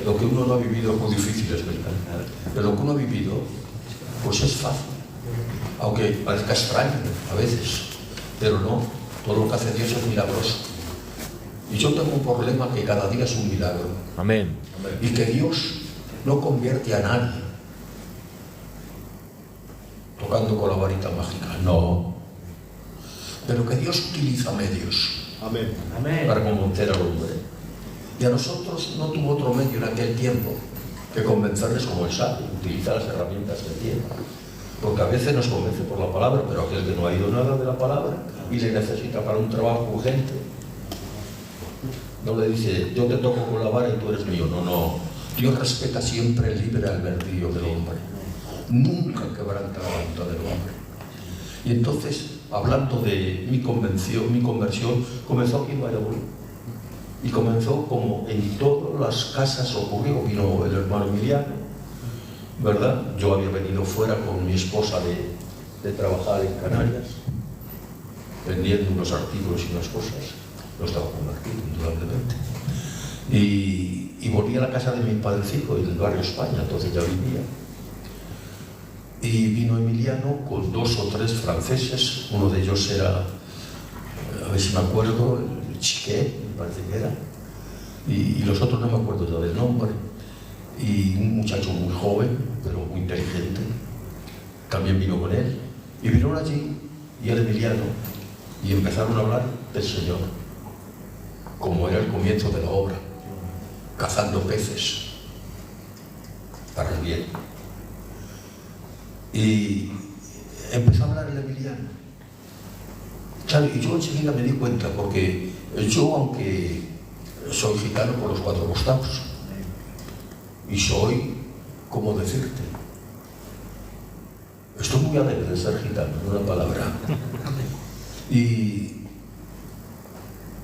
Lo que uno no ha vivido es muy difícil, es verdad. Pero lo que uno ha vivido, pues es fácil. Aunque parezca extraño a veces, pero no. Todo lo que hace Dios es milagroso. Y yo tengo un problema que cada día es un milagro. Amén. Y que Dios no convierte a nadie tocando con la varita mágica, no. Pero que Dios utiliza medios. Amén. Para convencer al hombre. Y a nosotros no tuvo otro medio en aquel tiempo que convencerles como Él sabe, utiliza las herramientas que tiene. Porque a veces nos convence por la palabra, pero aquel que no ha ido nada de la palabra y le necesita para un trabajo urgente, no le dice, yo te toco con la vara y tú eres mío. No. Dios respeta siempre el libre albedrío del hombre. Nunca quebranta la voluntad del hombre. Y entonces, hablando de mi conversión, comenzó aquí en Valladolid. Y comenzó como en todas las casas ocurrió. Vino el hermano Emiliano, ¿verdad? Yo había venido fuera con mi esposa de trabajar en Canarias, vendiendo unos artículos y unas cosas. No estaba convertido, indudablemente. Y volví a la casa de mi padrecito, en el barrio España, entonces ya vivía. Y vino Emiliano con 2 o 3 franceses, uno de ellos era, a ver si me acuerdo, el Chiquet, me parece que era, y los otros no me acuerdo ya del nombre. Y un muchacho muy joven, pero muy inteligente, también vino con él. Y vinieron allí, y el Emiliano, y empezaron a hablar del Señor, como era el comienzo de la obra, cazando peces para el bien. Y empezó a hablar el Emiliano. Claro, y yo enseguida me di cuenta, porque yo, aunque soy gitano por los 4 costados, y soy, ¿cómo decirte? Estoy muy alegre de ser gitano, en una palabra.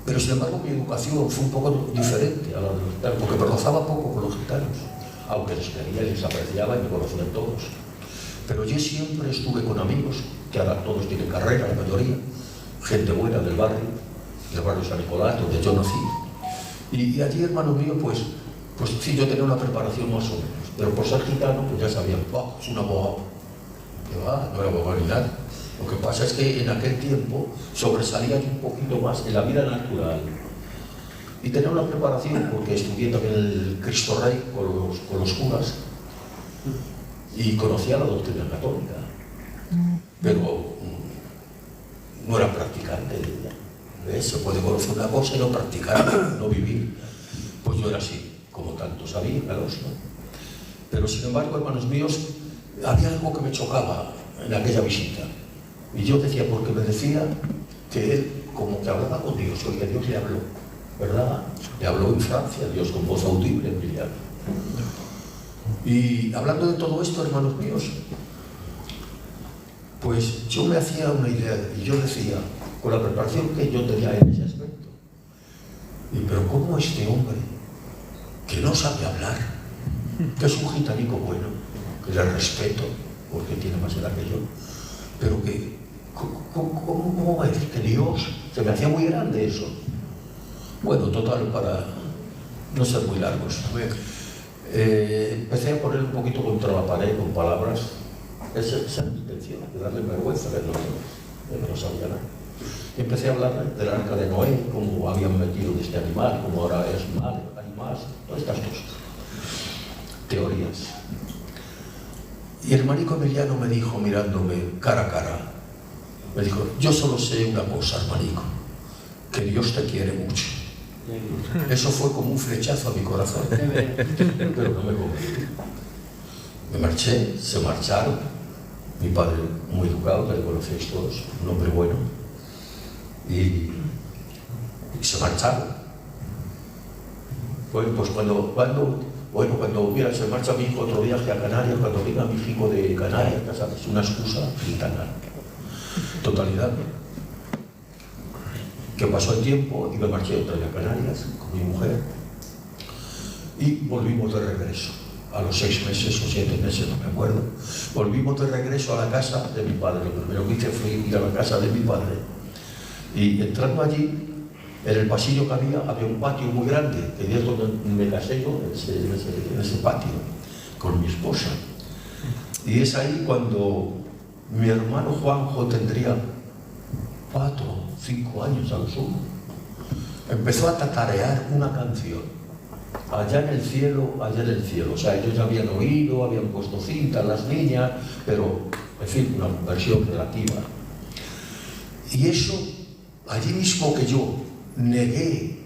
Pero sin embargo mi educación fue un poco diferente a la de los gitanos, porque me rozaba poco con los gitanos, aunque les quería y les apreciaba y me conocían todos. Pero yo siempre estuve con amigos que ahora todos tienen carrera, la mayoría, gente buena del barrio San Nicolás, donde yo nací. Y allí, hermano mío, pues sí, yo tenía una preparación más o menos, pero por ser gitano, pues ya sabían, es un abogado. Que va, no era abogado ni nada. Lo que pasa es que en aquel tiempo sobresalían un poquito más en la vida natural. Y tenía una preparación, porque estudié también el Cristo Rey con los curas y conocía la doctrina católica, pero no era practicante de ella. Se puede conocer una cosa y no practicar, no vivir. Pues yo era así, como tantos amigos, ¿no? Pero sin embargo, hermanos míos, había algo que me chocaba en aquella visita. Y yo decía, porque me decía que él como que hablaba con Dios, oye, Dios le habló, ¿verdad? Le habló en Francia, Dios con voz audible, brillante. Y hablando de todo esto, hermanos míos, pues yo me hacía una idea, y yo decía, con la preparación que yo tenía en ese aspecto, pero ¿cómo este hombre, que no sabe hablar, que es un gitanico bueno, que le respeto, porque tiene más edad que yo, pero que, ¿cómo va a decir que Dios? Se me hacía muy grande eso. Bueno, total, para no ser muy largos. Empecé a poner un poquito contra la pared con palabras. Esa es mi intención, de darle vergüenza de no sabía nada. Empecé a hablar del arca de Noé, cómo habían metido de este animal, cómo ahora es mal, hay más, todas estas cosas. Teorías. Y el hermanito Emiliano me dijo, mirándome cara a cara, me dijo, yo solo sé una cosa, hermanico, que Dios te quiere mucho. Eso fue como un flechazo a mi corazón, pero no me convencí. Me marché, se marcharon. Mi padre, muy educado, que le conocéis todos, un hombre bueno, y se marcharon. Bueno, pues cuando mira, se marcha mi hijo otro viaje a Canarias, cuando venga mi hijo de Canarias, ya sabes, una excusa gitana. Totalidad. Que pasó el tiempo y me marché otra vez a Canarias con mi mujer y volvimos de regreso. A los 6 meses o 7 meses, no me acuerdo, volvimos de regreso a la casa de mi padre. Lo primero que hice fue ir a la casa de mi padre. Y entrando allí, en el pasillo que había un patio muy grande, que es donde me casé yo, en ese patio, con mi esposa. Y es ahí cuando mi hermano Juanjo tendría 4 o 5 años a lo sumo. Empezó a tatarear una canción. Allá en el cielo, allá en el cielo. O sea, ellos ya habían oído, habían puesto cintas las niñas, pero, en fin, una versión relativa. Y eso, allí mismo que yo negué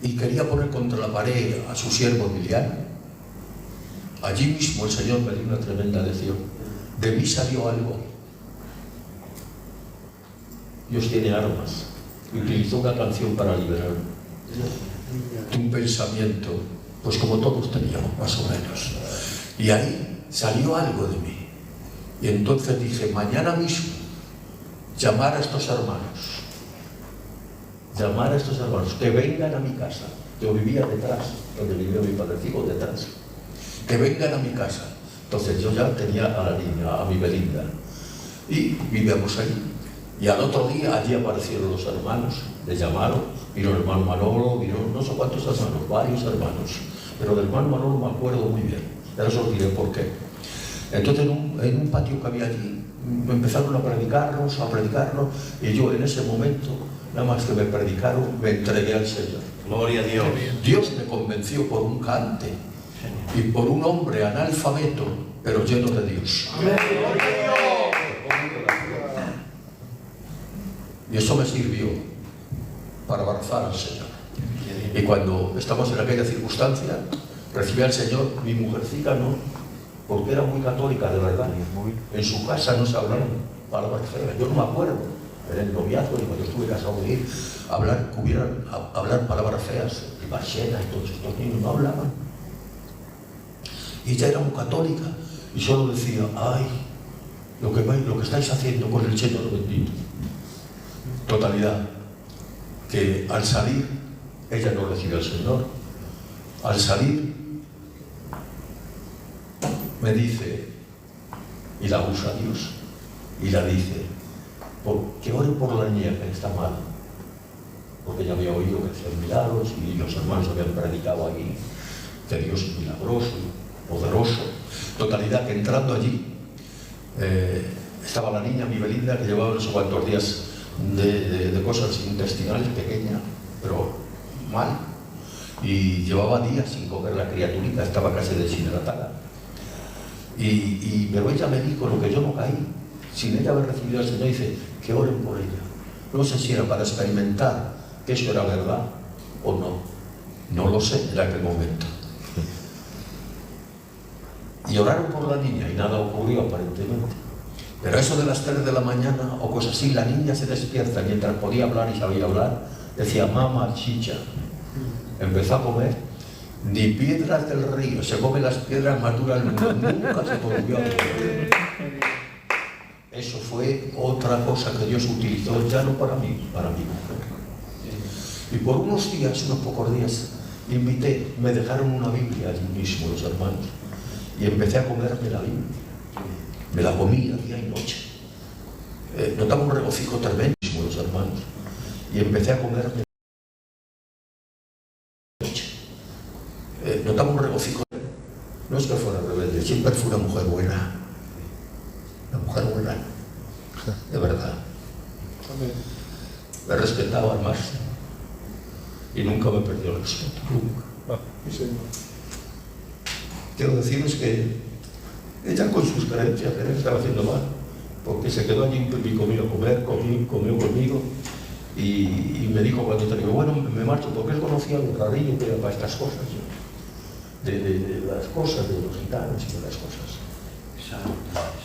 y quería poner contra la pared a su siervo Emiliano, allí mismo el Señor me dio una tremenda lección. De mí salió algo. Dios tiene armas. Y utilizó una canción para liberarme. Un pensamiento, pues como todos teníamos, más o menos. Y ahí salió algo de mí. Y entonces dije, mañana mismo, llamar a estos hermanos, que vengan a mi casa. Yo vivía detrás, donde vivía mi padrecito, detrás. Que vengan a mi casa. Entonces yo ya tenía a la niña, a mi Belinda. Y vivíamos ahí. Y al otro día allí aparecieron los hermanos, le llamaron, vino el hermano Manolo, vino no sé cuántos hermanos, varios hermanos, pero del hermano Manolo me acuerdo muy bien, ya os diré por qué. Entonces en un patio que había allí, empezaron a predicarnos, y yo en ese momento, nada más que me predicaron, me entregué al Señor. Gloria a Dios. Dios me convenció por un cante y por un hombre analfabeto, pero lleno de Dios. Amén. Y eso me sirvió para abrazar al Señor. Y cuando estamos en aquella circunstancia, recibí al Señor, mi mujercita no, porque era muy católica de verdad. En su casa no se hablaban palabras feas. Yo no me acuerdo, en el noviazgo y cuando estuve casado de ir, hablar palabras feas, el Barcena y todos estos niños no hablaban. Y ella era muy católica y solo decía, ay, lo que estáis haciendo con el Señor bendito. Totalidad, que al salir, ella no recibe al Señor, al salir me dice, y la usa Dios, y la dice, que ore por la niña que está mal, porque ella había oído que hacían milagros y los hermanos habían predicado allí que Dios es milagroso, poderoso. Totalidad que entrando allí estaba la niña, mi Belinda, que llevaba no sé cuántos días de cosas intestinales pequeñas, pero mal, y llevaba días sin comer la criaturita, estaba casi deshidratada. Pero ella me dijo lo que yo no caí, sin ella haber recibido al Señor, dice que oren por ella. No sé si era para experimentar que eso era verdad o no, no lo sé en aquel momento. Y oraron por la niña y nada ocurrió aparentemente. Pero eso de las 3 de la mañana o cosas así, la niña se despierta mientras podía hablar y sabía hablar, decía mamá chicha. Empezó a comer, ni piedras del río, se come las piedras maduras, nunca se volvió a comer. Eso fue otra cosa que Dios utilizó, ya no para mí, para mi mujer. Y por unos días, unos pocos días, invité, me dejaron una Biblia allí mismo los hermanos, y empecé a comerme la Biblia. Me la comía día y noche. Notaba un regocijo tremendo los hermanos, y empecé a comerme la noche. Notaba un regocijo. No es que fuera rebelde, siempre fue una mujer buena. Una mujer buena, de verdad. Me respetaba al máximo y nunca me perdió el respeto, nunca. Quiero deciros que ella con sus creencias que estaba haciendo mal, porque se quedó allí y comió a comer, comió conmigo y me dijo cuando te digo, bueno, me marcho, porque él conocía lo rarillo que era para estas cosas, ¿no? de las cosas, de los gitanos y de las cosas.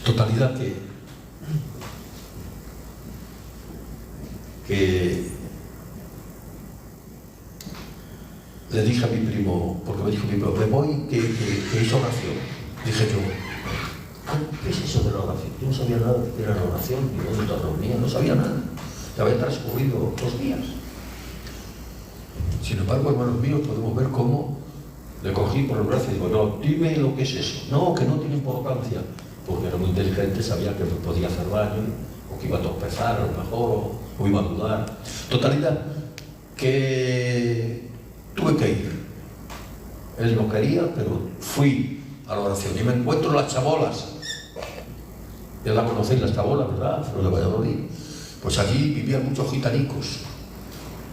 Totalidad que le dije a mi primo, porque me dijo mi primo, me voy, que hizo oración. Dije yo, ¿qué es eso de la oración? Yo no sabía nada de qué era la oración, ni dónde la reunía, no sabía nada. Ya había transcurrido 2 días. Sin embargo, hermanos míos, podemos ver cómo le cogí por el brazo y digo, no, dime lo que es eso. No, que no tiene importancia, porque era muy inteligente, sabía que me podía hacer daño, o que iba a tropezar a lo mejor, o iba a dudar. Totalidad, que tuve que ir. Él no quería, pero fui a la oración y me encuentro las chabolas. Ya la conocéis, las chabolas, ¿verdad? Los de Valladolid. Pues allí vivían muchos gitanicos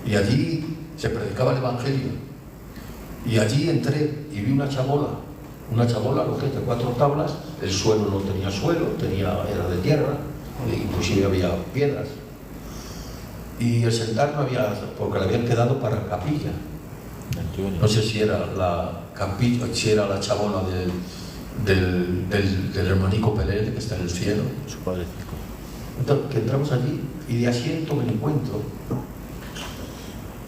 y allí se predicaba el Evangelio. Y allí entré y vi una chabola, lo que es de 4 tablas, el suelo no tenía suelo, era de tierra, inclusive había piedras. Y el sentar no había, porque le habían quedado para capilla. No sé si era la capilla, si era la chabola del hermanico Pelele, que está en el cielo. Su padre. Entonces, que entramos allí y de asiento me encuentro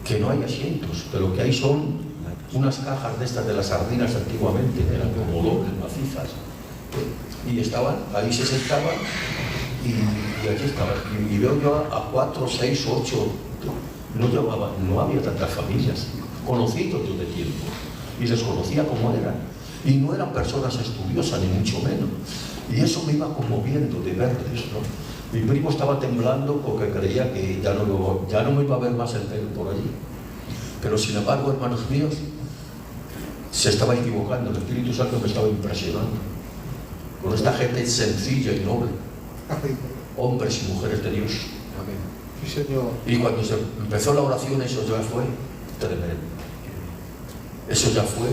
que no hay asientos, que lo que hay son unas cajas de estas de las sardinas antiguamente, que eran como dobles, macizas, y estaban, ahí se sentaban y allí estaban. Y veo yo a 4, 6, 8, no había tantas familias, conocidos yo de tiempo, y les conocía como eran, y no eran personas estudiosas ni mucho menos, y eso me iba conmoviendo de verles, ¿no? Mi primo estaba temblando porque creía que ya no me iba a ver más el pelo por allí, pero sin embargo, hermanos míos, se estaba equivocando, el Espíritu Santo me estaba impresionando con esta gente sencilla y noble, hombres y mujeres de Dios. Amén. Sí, Señor. Y cuando se empezó la oración, eso ya fue tremendo. Eso ya fue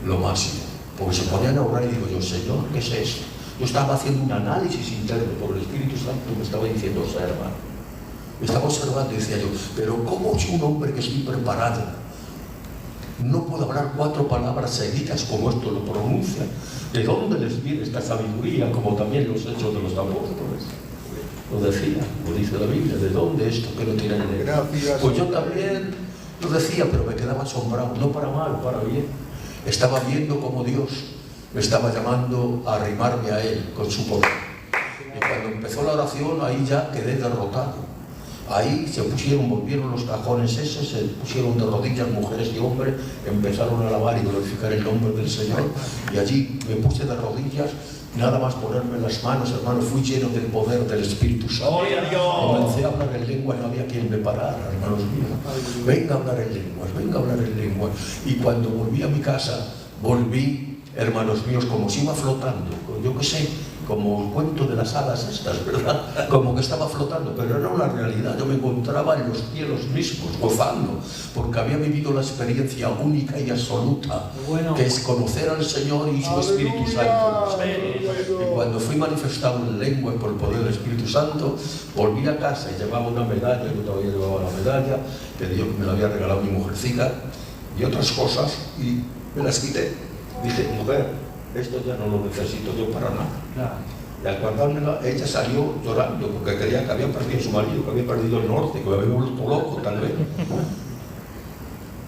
lo máximo, porque se ponían a orar y digo yo, Señor, ¿qué es eso? Yo estaba haciendo un análisis interno, porque el Espíritu Santo me estaba diciendo, observa. Me estaba observando y decía yo, pero ¿cómo si un hombre que es muy preparado no puede hablar 4 palabras seguidas como esto lo pronuncia? ¿De dónde les viene esta sabiduría? Como también los hechos de los apóstoles. Lo decía, lo dice la Biblia, ¿de dónde esto que no tienen en él? Pues yo también lo decía, pero me quedaba asombrado, no para mal, para bien. Estaba viendo cómo Dios me estaba llamando a arrimarme a Él con su poder. Y cuando empezó la oración, ahí ya quedé derrotado. Ahí se pusieron, volvieron los cajones esos, se pusieron de rodillas mujeres y hombres, empezaron a alabar y glorificar el nombre del Señor, y allí me puse de rodillas, nada más ponerme las manos, hermano, fui lleno del poder del Espíritu Santo. Comencé a hablar en lenguas, no había quien me parara, hermanos míos. Venga a hablar en lenguas, venga a hablar en lenguas. Y cuando volví a mi casa, volví, hermanos míos, como si iba flotando, yo qué sé, como el cuento de las hadas estas, ¿verdad? Como que estaba flotando, pero era una realidad. Yo me encontraba en los cielos mismos, gozando, porque había vivido la experiencia única y absoluta, que es conocer al Señor y su Espíritu Santo. Y cuando fui manifestado en lengua por el poder del Espíritu Santo, volví a casa y llevaba una medalla, yo todavía llevaba la medalla, que Dios me la había regalado mi mujercita, y otras cosas, y me las quité. Dije, mujer, esto ya no lo necesito yo para nada. Y al guardármela, ella salió llorando porque creía que había perdido a su marido, que había perdido el norte, que lo había vuelto loco tal vez.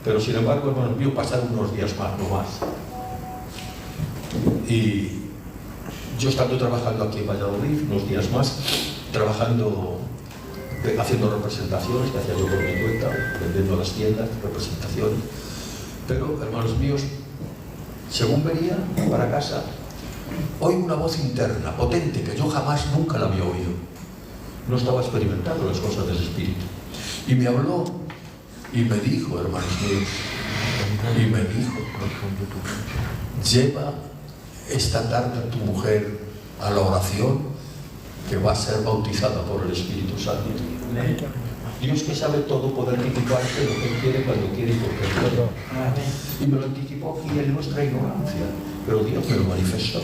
Pero sin embargo, hermanos míos, pasaron unos días más, no más. Y yo estando trabajando aquí en Valladolid, unos días más, trabajando, haciendo representaciones, que hacía yo por mi cuenta, vendiendo a las tiendas, representaciones. Pero, hermanos míos, según venía para casa, oí una voz interna, potente, que yo jamás, nunca la había oído. No estaba experimentando las cosas del Espíritu. Y me habló y me dijo, hermanos míos, y me dijo, lleva esta tarde a tu mujer a la oración, que va a ser bautizada por el Espíritu Santo. Dios, que sabe todo, poder anticiparse lo que Él quiere, cuando quiere y porque quiere. Y me lo anticipó aquí en nuestra ignorancia, pero Dios me lo manifestó.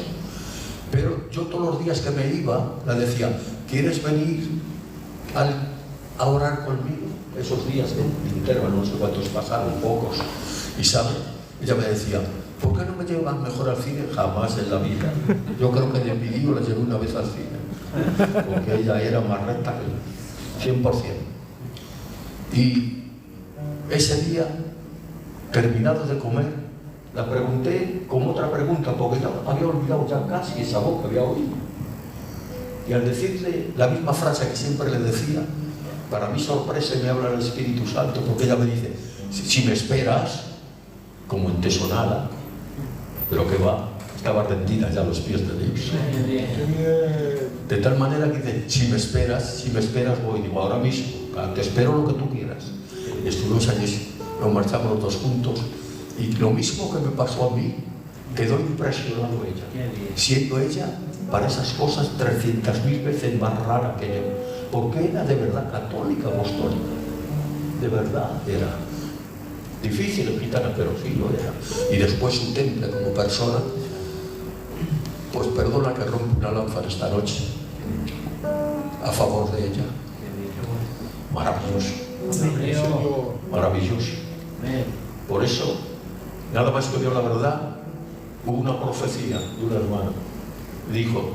Pero yo todos los días que me iba, le decía, ¿quieres venir a orar conmigo? Esos días de intervalo, no sé cuántos pasaron, pocos. Y sabe, ella me decía, ¿por qué no me llevan mejor al cine? Jamás en la vida. Yo creo que de mi hijo la llevé una vez al cine, porque ella era más recta que 100%. Y ese día, terminado de comer, la pregunté como otra pregunta, porque ya había olvidado ya casi esa voz que había oído. Y al decirle la misma frase que siempre le decía, para mi sorpresa me habla el Espíritu Santo, porque ella me dice, si me esperas, como entesonada, pero que va, estaba rendida ya a los pies de Dios. De tal manera que dice, si me esperas voy. Digo, ahora mismo, te espero lo que tú quieras. Y estuvimos allí, nos marchamos los dos juntos, y lo mismo que me pasó a mí, quedó impresionado ella, siendo ella para esas cosas 300.000 veces más rara que yo, porque era de verdad católica apostólica, de verdad era difícil gitana, pero sí lo era. Y después su temple como persona, pues perdona que rompe una lámpara esta noche a favor de ella. Maravilloso, maravilloso. Por eso, nada más que dio la verdad, hubo una profecía de un hermano. Dijo,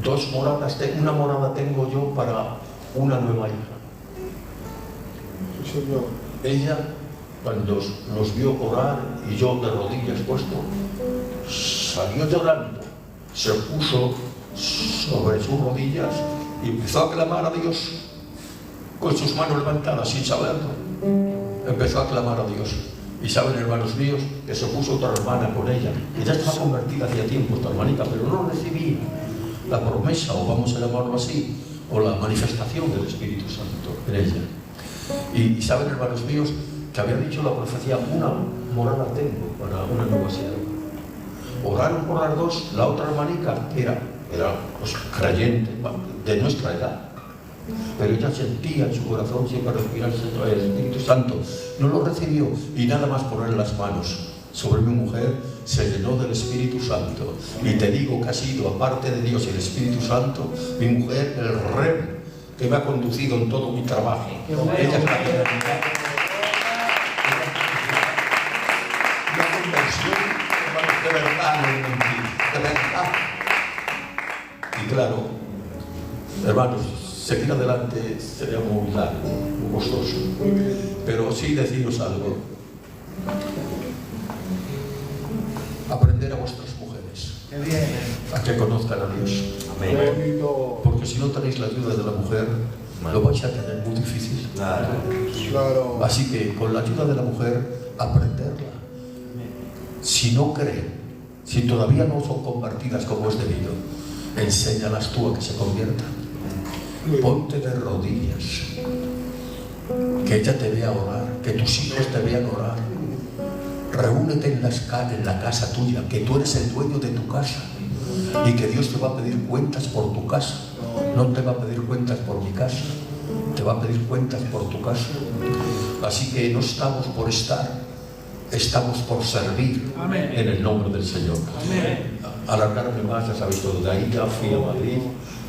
dos moradas, una morada tengo yo para una nueva hija. Ella, cuando nos vio orar y yo de rodillas puesto, salió llorando, se puso sobre sus rodillas y empezó a clamar a Dios con sus manos levantadas sin saberlo. Empezó a clamar a Dios. Y saben, hermanos míos, que se puso otra hermana con ella, que ya estaba convertida hacía tiempo, esta hermanita, pero no recibía la promesa, o vamos a llamarlo así, o la manifestación del Espíritu Santo en ella. Y saben, hermanos míos, que había dicho la profecía, una morada tengo para una nueva sierva. Oraron por las dos, la otra hermanita era pues, creyente, de nuestra edad. Pero ella sentía en su corazón siempre respirar el Espíritu Santo. No lo recibió y nada más poner las manos sobre mi mujer se llenó del Espíritu Santo. Y te digo que ha sido, aparte de Dios y el Espíritu Santo, mi mujer el rey que me ha conducido en todo mi trabajo. Ella es la conversión de verdad, de verdad. Y claro, hermanos, seguir adelante sería muy largo, muy costoso. Pero sí deciros algo. Aprender a vuestras mujeres a que conozcan a Dios. Amén. Porque si no tenéis la ayuda de la mujer, lo vais a tener muy difícil. Claro. Así que con la ayuda de la mujer, aprenderla. Si no creen, si todavía no son convertidas como es debido, enséñalas tú a que se conviertan. Ponte de rodillas, que ella te vea orar, que tus hijos te vean orar. Reúnete en la casa tuya, que tú eres el dueño de tu casa y que Dios te va a pedir cuentas por tu casa. No te va a pedir cuentas por mi casa, te va a pedir cuentas por tu casa. Así que no estamos por estar, estamos por servir. Amén. En el nombre del Señor. Amén. Alargarme más, ya sabéis todo. De ahí ya fui a Madrid,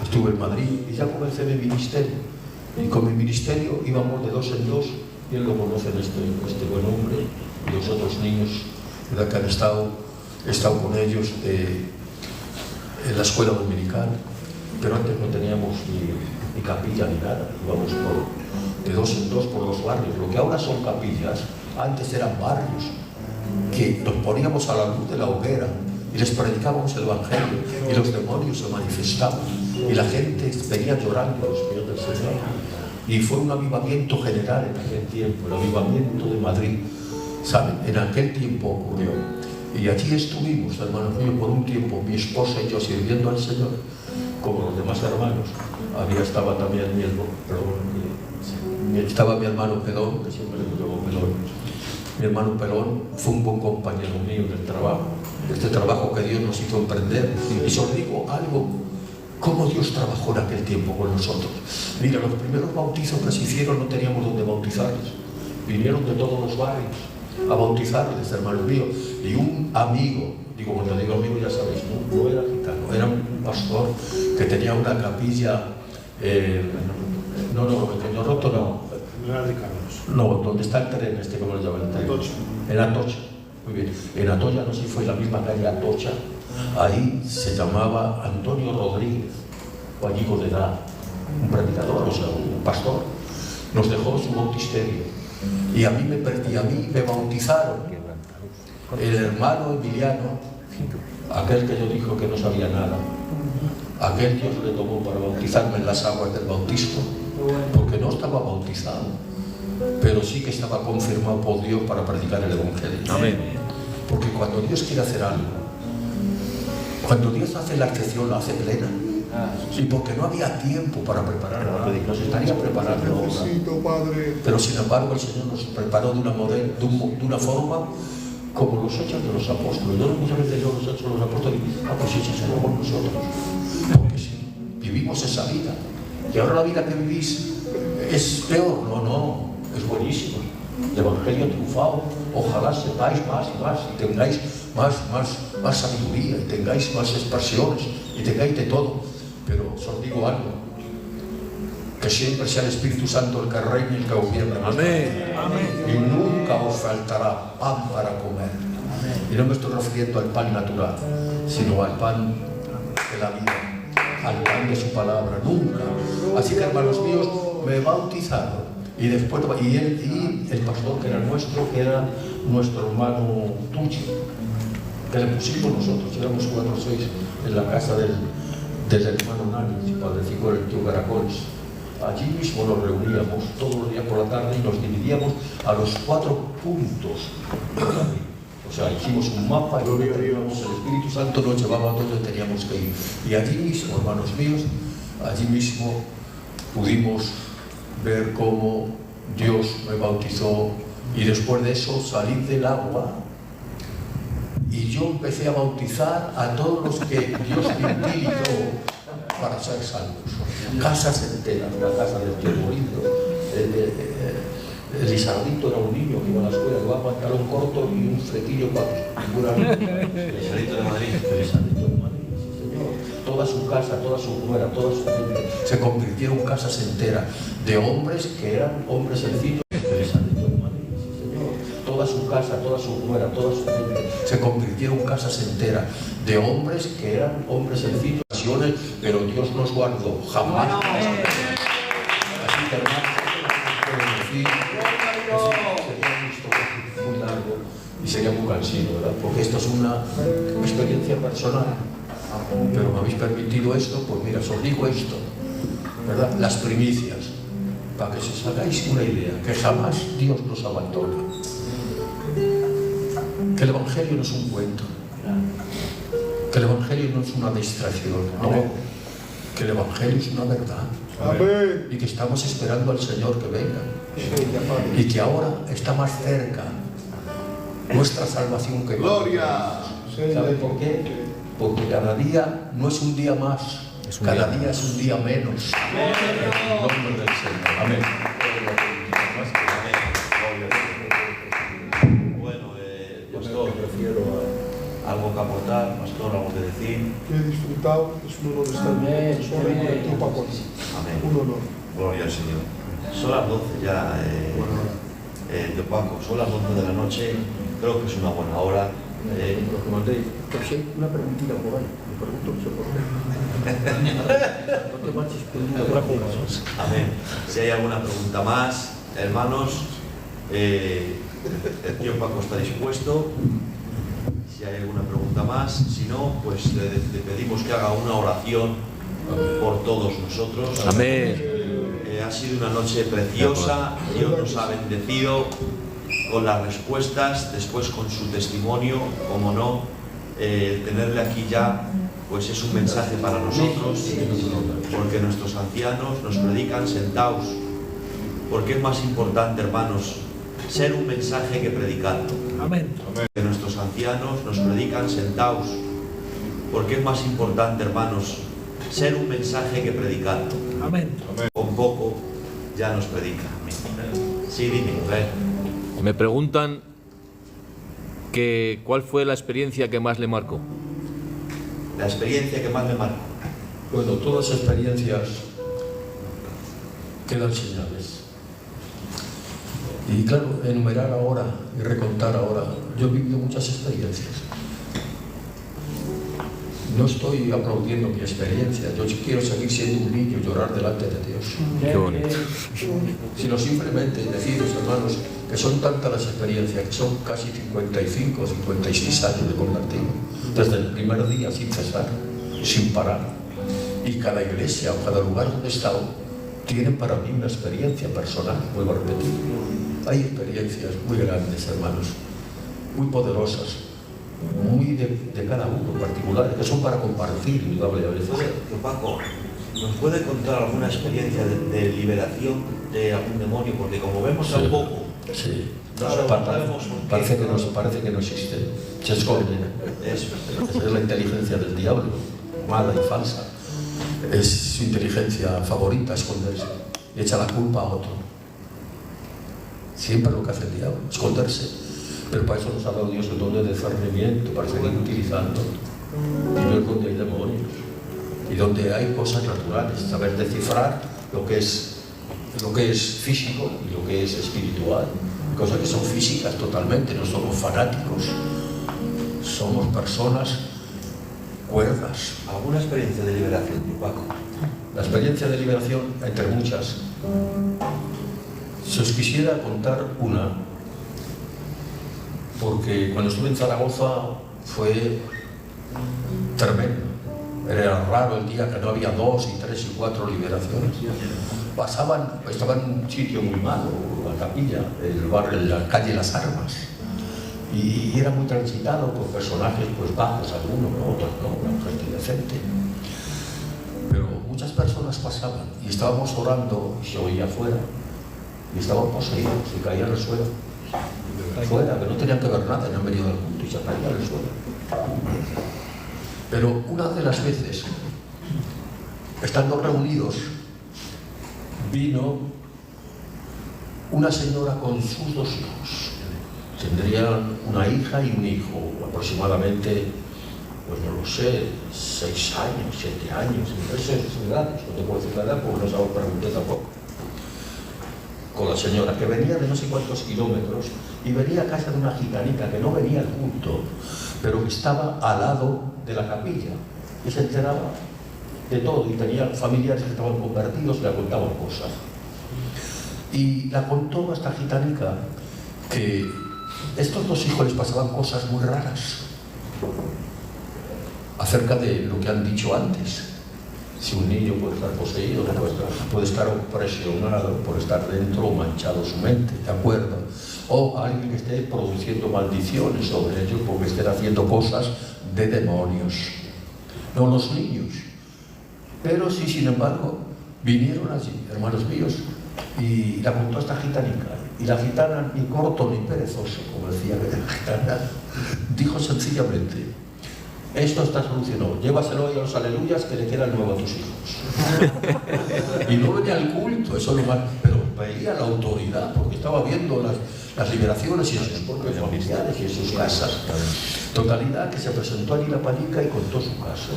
estuve en Madrid y ya comencé mi ministerio. Y con mi ministerio íbamos de 2 en 2, y él lo conocen, este buen hombre y los otros niños, ¿verdad?, que han estado, he estado con ellos en la escuela dominical, pero antes no teníamos ni capilla ni nada, íbamos de 2 en 2 por los barrios. Lo que ahora son capillas, antes eran barrios, que nos poníamos a la luz de la hoguera y les predicábamos el Evangelio y los demonios se manifestaban y la gente venía llorando a los pies del Señor. Y fue un avivamiento general en aquel tiempo, el avivamiento de Madrid, ¿saben? En aquel tiempo ocurrió. Y allí estuvimos, hermanos míos, por un tiempo, mi esposa y yo sirviendo al Señor, como los demás hermanos. Estaba también estaba mi hermano Pelón, que siempre le llamo Pelón. Mi hermano Pelón fue un buen compañero mío del trabajo, este trabajo que Dios nos hizo emprender. Y os digo algo, cómo Dios trabajó en aquel tiempo con nosotros. Mira, los primeros bautizos que se hicieron no teníamos donde bautizarles. Vinieron de todos los barrios a bautizarles, hermanos míos. Y un amigo, digo, cuando digo amigo ya sabéis, no era gitano, era un pastor que tenía una capilla, no, donde está el tren, ¿cómo le llaman el tren? Atocha. En Atocha, muy bien. En Atocha, no sé si fue la misma calle Atocha, ahí se llamaba Antonio Rodríguez, Valligo de edad, un predicador, o sea, un pastor. Nos dejó su bautisterio y a mí me bautizaron el hermano Emiliano, aquel que yo dijo que no sabía nada. Aquel Dios le tomó para bautizarme en las aguas del bautismo, porque no estaba bautizado, pero sí que estaba confirmado por Dios para predicar el Evangelio. Amén. Porque cuando Dios quiere hacer algo, cuando Dios hace la excepción, la hace plena. Y porque no había tiempo para prepararla, nos estaría preparando ahora. Pero sin embargo el Señor nos preparó de una forma como los hechos de los apóstoles. No muchas veces yo los hechos de los apóstoles, pues hechos somos nosotros. Porque si vivimos esa vida, y ahora la vida que vivís es peor, no, es buenísima. El Evangelio ha triunfado, ojalá sepáis más y más, y tengáis más sabiduría, y tengáis más expresiones, y tengáis de todo. Pero os digo algo, que siempre sea el Espíritu Santo el que reine y el que gobierna. Amén. Y nunca os faltará pan para comer. Y no me estoy refiriendo al pan natural, sino al pan de la vida, al pan de su palabra, nunca. Así que, hermanos míos, me bautizaron. Y después, el pastor que era nuestro hermano Tucci, que le pusimos nosotros, éramos 4 o 6 en la casa del hermano Nani, padrecico del tío Caracoles. Allí mismo nos reuníamos todos los días por la tarde y nos dividíamos a los 4 puntos. O sea, hicimos un mapa y el Espíritu Santo nos llevaba a donde teníamos que ir. Y allí mismo, hermanos míos, allí mismo pudimos ver cómo Dios me bautizó, y después de eso salí del agua y yo empecé a bautizar a todos los que Dios me utilizó para ser salvos. Casas enteras, la casa del tío Morillo, el Lizardito era un niño que iba a la escuela, llevaba pantalón corto y un flequillo para figurar. El Lizardito de Madrid. El Lizardito de Madrid, sí señor. Toda su casa, toda su nuera, toda su familia se convirtieron en casas enteras de hombres que eran hombres sencillos. El Lizardito de Madrid, sí señor. Toda su casa, toda su nuera, toda su familia se convirtieron en casas enteras de hombres que eran hombres sencillos, pero Dios nos guardó jamás. Así que, hermanos, sería muy largo y sería muy cansino, ¿verdad? Porque esto es una experiencia personal, pero me habéis permitido esto, pues mira, os digo esto, ¿verdad? Las primicias. para que os hagáis una idea, que jamás Dios nos abandona. Que el Evangelio no es un cuento, que el Evangelio no es una distracción, no, que el Evangelio es una verdad. Amén. Y que estamos esperando al Señor que venga. Y que ahora está más cerca nuestra salvación que ¡Gloria! ¿Sabe por qué? Porque cada día no es un día más, cada día es un día menos. En el nombre del Señor. Amén. Bueno, pastor, prefiero algo que aportar, pastor, algo que decir. Que he disfrutado, es un honor estar sobre el tío Paco. Amén. Un honor. Gloria al Señor. Son las 12 ya, tío Paco, son las 12 de la noche, creo que es una buena hora. Lo que mandé, pero si hay una preguntita por ahí, me pregunto no sé por qué. No te marches por Amén. Si hay alguna pregunta más, hermanos, el tío Paco está dispuesto. Si hay alguna pregunta más, si no, pues le pedimos que haga una oración por todos nosotros. Amén. Ha sido una noche preciosa, Dios nos ha bendecido con las respuestas, después con su testimonio, como no, tenerle aquí ya, pues es un mensaje para nosotros, porque nuestros ancianos nos predican sentados, porque es más importante, hermanos, ser un mensaje que predicarlo. Amén. Que nuestros ancianos nos predican sentados, porque es más importante, hermanos, ser un mensaje que predicarlo. Amén. Con poco ya nos predica. Amén. Sí, dime, Me preguntan que cuál fue la experiencia que más le marcó. La experiencia que más le marcó. Bueno, todas las experiencias quedan señales. Y claro, enumerar ahora y recontar ahora, yo he vivido muchas experiencias. No estoy aplaudiendo mi experiencia, yo quiero seguir siendo un niño y llorar delante de Dios. Qué bonito. Sino simplemente deciros, hermanos, que son tantas las experiencias, que son casi 55 o 56 años de convertido, desde el primer día sin cesar, sin parar. Y cada iglesia o cada lugar donde he estado tiene para mí una experiencia personal, vuelvo a repetir. Hay experiencias muy grandes, hermanos, muy poderosas, muy de cada uno particulares, que son para compartir, indudablemente. Paco, ¿nos puede contar alguna experiencia de liberación de algún demonio? Porque como vemos un poco, sí. Parece que no existe, se esconde. Esa es la inteligencia del diablo, mala y falsa. Es su inteligencia favorita, esconderse, y echa la culpa a otro. Siempre lo que hace el diablo, esconderse. Pero para eso nos ha dado Dios el don de discernimiento, para seguir utilizando. Y ver dónde hay demonios y donde hay cosas naturales, saber descifrar lo que es físico y lo que es espiritual. Cosas que son físicas totalmente, no somos fanáticos, somos personas cuerdas. ¿Alguna experiencia de liberación, Paco? La experiencia de liberación, entre muchas. Si os quisiera contar una, porque cuando estuve en Zaragoza fue tremendo. Era raro el día que no había 2 y 3 y 4 liberaciones. Estaba en un sitio muy malo, la capilla, el barrio, la calle Las Armas, y era muy transitado por personajes pues bajos, algunos, ¿no? Otros no, una gente decente. Pero muchas personas pasaban y estábamos orando y se oía afuera, y estaban poseídos y caían al suelo. Fuera, que no tenían que ver nada, no han venido al culto y se caían al suelo. Pero una de las veces, estando reunidos, vino una señora con sus 2 hijos. Tendrían una hija y un hijo, aproximadamente, pues no lo sé, 6 años, 7 años, entre esas edades, no te puedo decir la edad porque no os pregunté tampoco. Con la señora, que venía de no sé cuántos kilómetros y venía a casa de una gitanica que no venía al culto, pero que estaba al lado de la capilla y se enteraba de todo y tenía familiares que estaban convertidos y le contaban cosas. Y la contó a esta gitanica que estos 2 hijos les pasaban cosas muy raras acerca de lo que han dicho antes. Si un niño puede estar poseído, puede estar opresionado por estar dentro o manchado su mente, ¿de acuerdo? O alguien que esté produciendo maldiciones sobre ellos porque estén haciendo cosas de demonios. No los niños. Pero sí, sin embargo, vinieron allí, hermanos míos, y la contó esta gitanica. Y la gitana, ni corto ni perezoso, como decía la gitana, dijo sencillamente: esto está solucionado, llévaselo hoy a los aleluyas que le queda el nuevo a tus hijos. Y no venía al culto, eso es lo más, pero veía la autoridad, porque estaba viendo las liberaciones y en sus propios familiares y en sus casas. Totalidad que se presentó allí la panica y contó su caso.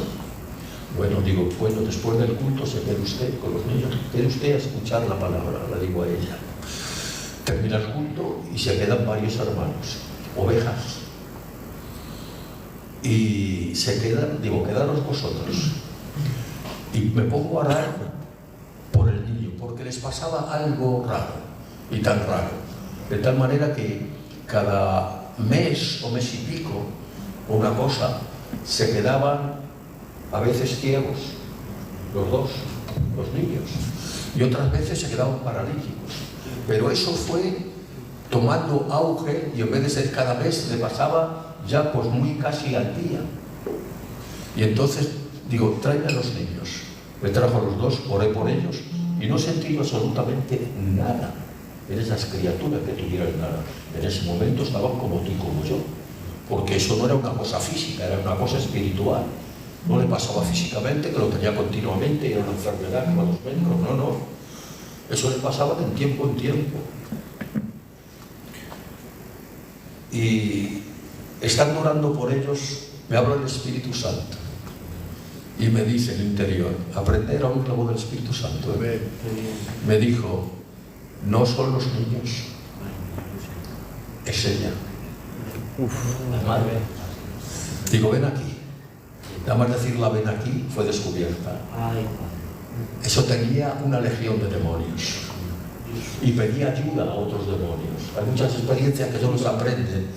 Bueno, digo, bueno, después del culto se quede usted con los niños, quede usted a escuchar la palabra, le digo a ella. Termina el culto y se quedan varios hermanos, ovejas. Y se quedan, digo, quedaros vosotros. Y me pongo a orar por el niño, porque les pasaba algo raro, y tan raro, de tal manera que cada mes o mes y pico, una cosa, se quedaban a veces ciegos, los dos, los niños, y otras veces se quedaban paralíticos. Pero eso fue tomando auge, y en vez de ser cada mes, le pasaba ya pues muy casi al día. Y entonces digo, tráeme a los niños. Me trajo a los dos, oré por ellos y no sentí absolutamente nada en esas criaturas que tuvieran nada. En ese momento estaban como tú y como yo, porque eso no era una cosa física, era una cosa espiritual. No le pasaba físicamente, que lo tenía continuamente, era una enfermedad como los médicos, no. Eso le pasaba de tiempo en tiempo. Y estando orando por ellos, me habla el Espíritu Santo y me dice en el interior, aprender a oír la voz del Espíritu Santo. Me dijo, no son los niños, es ella. La madre. Digo, ven aquí. Nada más decirla ven aquí fue descubierta. Eso tenía una legión de demonios y pedía ayuda a otros demonios. Hay muchas experiencias que solo se aprenden.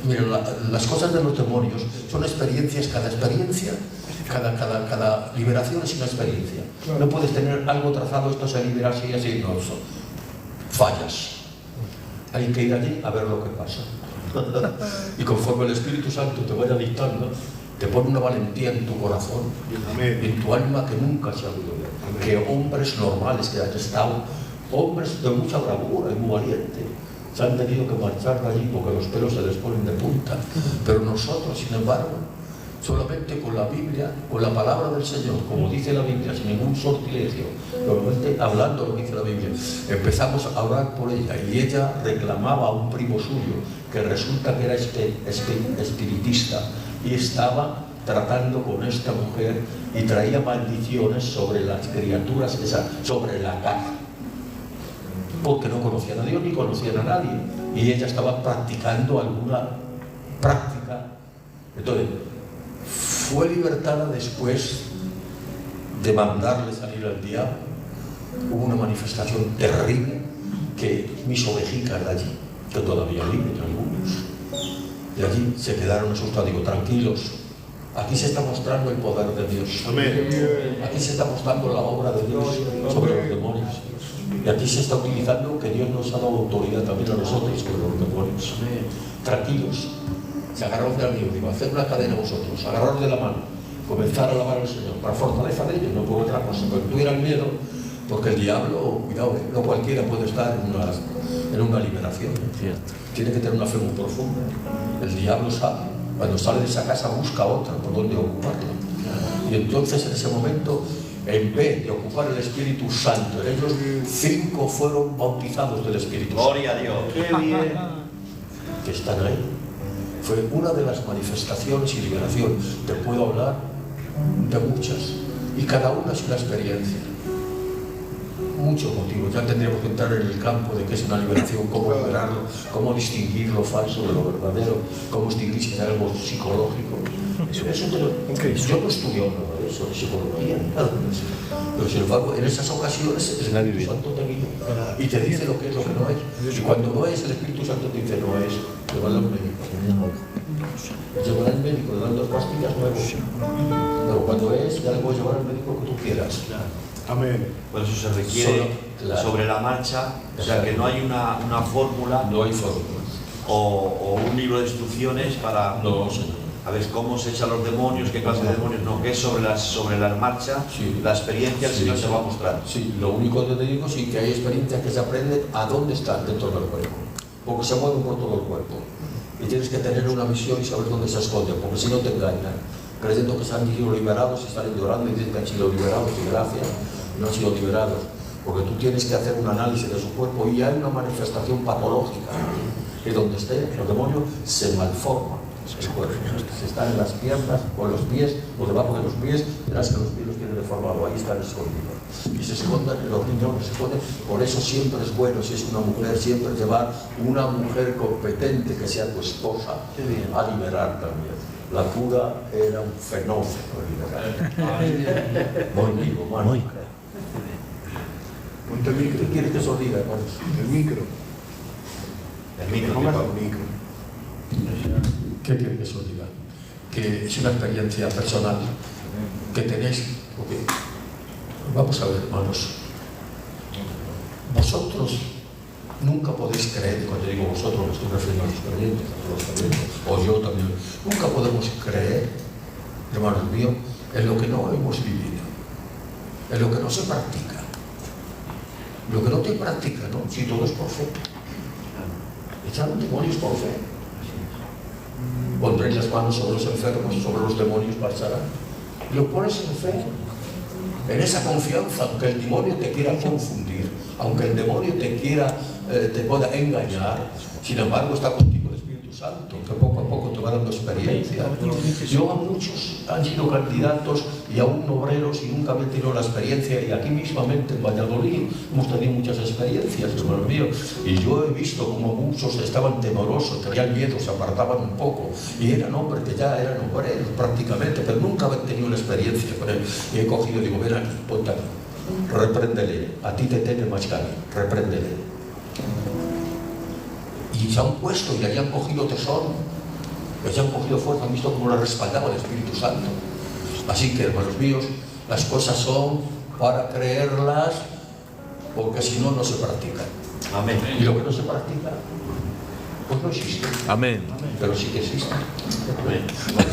Miren, las cosas de los demonios son experiencias, cada experiencia, cada liberación es una experiencia. No puedes tener algo trazado, esto se libera así y así, no, fallas. Hay que ir allí a ver lo que pasa. Y conforme el Espíritu Santo te vaya dictando, te pone una valentía en tu corazón, en tu alma que nunca se ha podido ver. Que hombres normales que han estado, hombres de mucha bravura y muy valientes, se han tenido que marchar de allí porque los pelos se les ponen de punta. Pero nosotros, sin embargo, solamente con la Biblia, con la palabra del Señor, como dice la Biblia, sin ningún sortilegio, normalmente hablando lo que dice la Biblia, empezamos a orar por ella y ella reclamaba a un primo suyo que resulta que era espiritista y estaba tratando con esta mujer y traía maldiciones sobre las criaturas, sobre la casa, porque no conocían a Dios ni conocían a nadie y ella estaba practicando alguna práctica. Entonces fue libertada después de mandarle salir al diablo. Hubo una manifestación terrible que mis ovejicas de allí, que todavía viven algunos, de allí se quedaron asustados. Digo, tranquilos, aquí se está mostrando el poder de Dios. Aquí se está mostrando la obra de Dios sobre los demonios. Y aquí se está utilizando que Dios nos ha dado autoridad también a nosotros sobre los demonios. Tranquilos. Se agarraron de amigos, digo, hacer una cadena vosotros, agarraros de la mano, comenzar a alabar al Señor, para fortaleza de ellos, no por otra cosa, pero tuvieran miedo, porque el diablo, cuidado, no cualquiera puede estar en una liberación. Tiene que tener una fe muy profunda. El diablo sabe, cuando sale de esa casa busca otra por donde ocuparla. Y entonces en ese momento, en vez de ocupar el Espíritu Santo, ellos 5 fueron bautizados del Espíritu Santo. Gloria a Dios. ¡Qué bien! Que están ahí. Fue una de las manifestaciones y liberación. Te puedo hablar de muchas, y cada una es una experiencia. Muchos motivos. Ya tendríamos que entrar en el campo de qué es una liberación, cómo liberarlo, cómo distinguir lo falso de lo verdadero, cómo distinguir si es algo psicológico. Yo no estudio nada de eso, de psicología, nada de eso. Pero sin embargo, en esas ocasiones el Espíritu Santo te guía y te dice lo que es, lo que no es. Y cuando no es, el Espíritu Santo te dice no es, te van al médico. Llevan al médico, le dan 2 pastillas nuevas. No, cuando es, ya le puedes llevar al médico que tú quieras. Amén. Por eso se requiere sobre la marcha, o sea que no hay una fórmula. No hay fórmulas. O un libro de instrucciones para... No, señor. A ver cómo se echan los demonios, qué clase de demonios, no, que es sobre la marcha, sí. La experiencia el Señor te va a mostrar. Sí, lo único que te digo sí que hay experiencias que se aprenden a dónde están dentro del cuerpo, porque se mueven por todo el cuerpo. Y tienes que tener una visión y saber dónde se esconden, porque si no te engañan, creyendo que se han sido liberados y están llorando y dicen que han sido liberados y gracias, no han sido liberados, porque tú tienes que hacer un análisis de su cuerpo y hay una manifestación patológica, que donde esté el demonio se malforma. El cuerpo, si están en las piernas o en los pies o debajo de los pies, verás que los pies los tienen deformados, ahí están escondidos y se esconden en los riñones, se esconden. Por eso siempre es bueno, si es una mujer, siempre llevar una mujer competente que sea tu esposa a liberar también. La cura era un fenómeno liberar. Muy vivo, Manu. ¿Qué quieres que se os diga, hermanos? El micro. ¿Qué quiere que eso diga? Que es una experiencia personal que tenéis. Porque, vamos a ver, hermanos, vosotros nunca podéis creer, cuando digo vosotros, me estoy refiriendo a los creyentes, o yo también, nunca podemos creer, hermanos míos, en lo que no hemos vivido, en lo que no se practica. Lo que no te practica, ¿no? Si todo es por fe. Echar un demonio es por fe. Pondréis las manos sobre los enfermos, sobre los demonios marcharán. Lo pones en fe, en esa confianza, aunque el demonio te quiera confundir, aunque el demonio te pueda engañar, sin embargo está contigo el Espíritu Santo, que poco a poco te va dando experiencia. Yo a muchos han sido candidatos y aún obreros y nunca habían tenido la experiencia, y aquí mismamente en Valladolid hemos tenido muchas experiencias, hermanos míos, y yo he visto como muchos estaban temorosos, tenían miedo, se apartaban un poco, y eran hombres que ya eran obreros prácticamente, pero nunca habían tenido la experiencia con él. Y he cogido y digo, ven aquí, ponte aquí, repréndele, a ti te tiene más cariño, repréndele. Y se han puesto y allí han cogido tesoro, allí han cogido fuerza, han visto cómo lo respaldaba el Espíritu Santo. Así que, hermanos míos, las cosas son para creerlas, porque si no, no se practican. Amén. Y lo que no se practica, pues no existe. Amén. Pero sí que existe. Amén.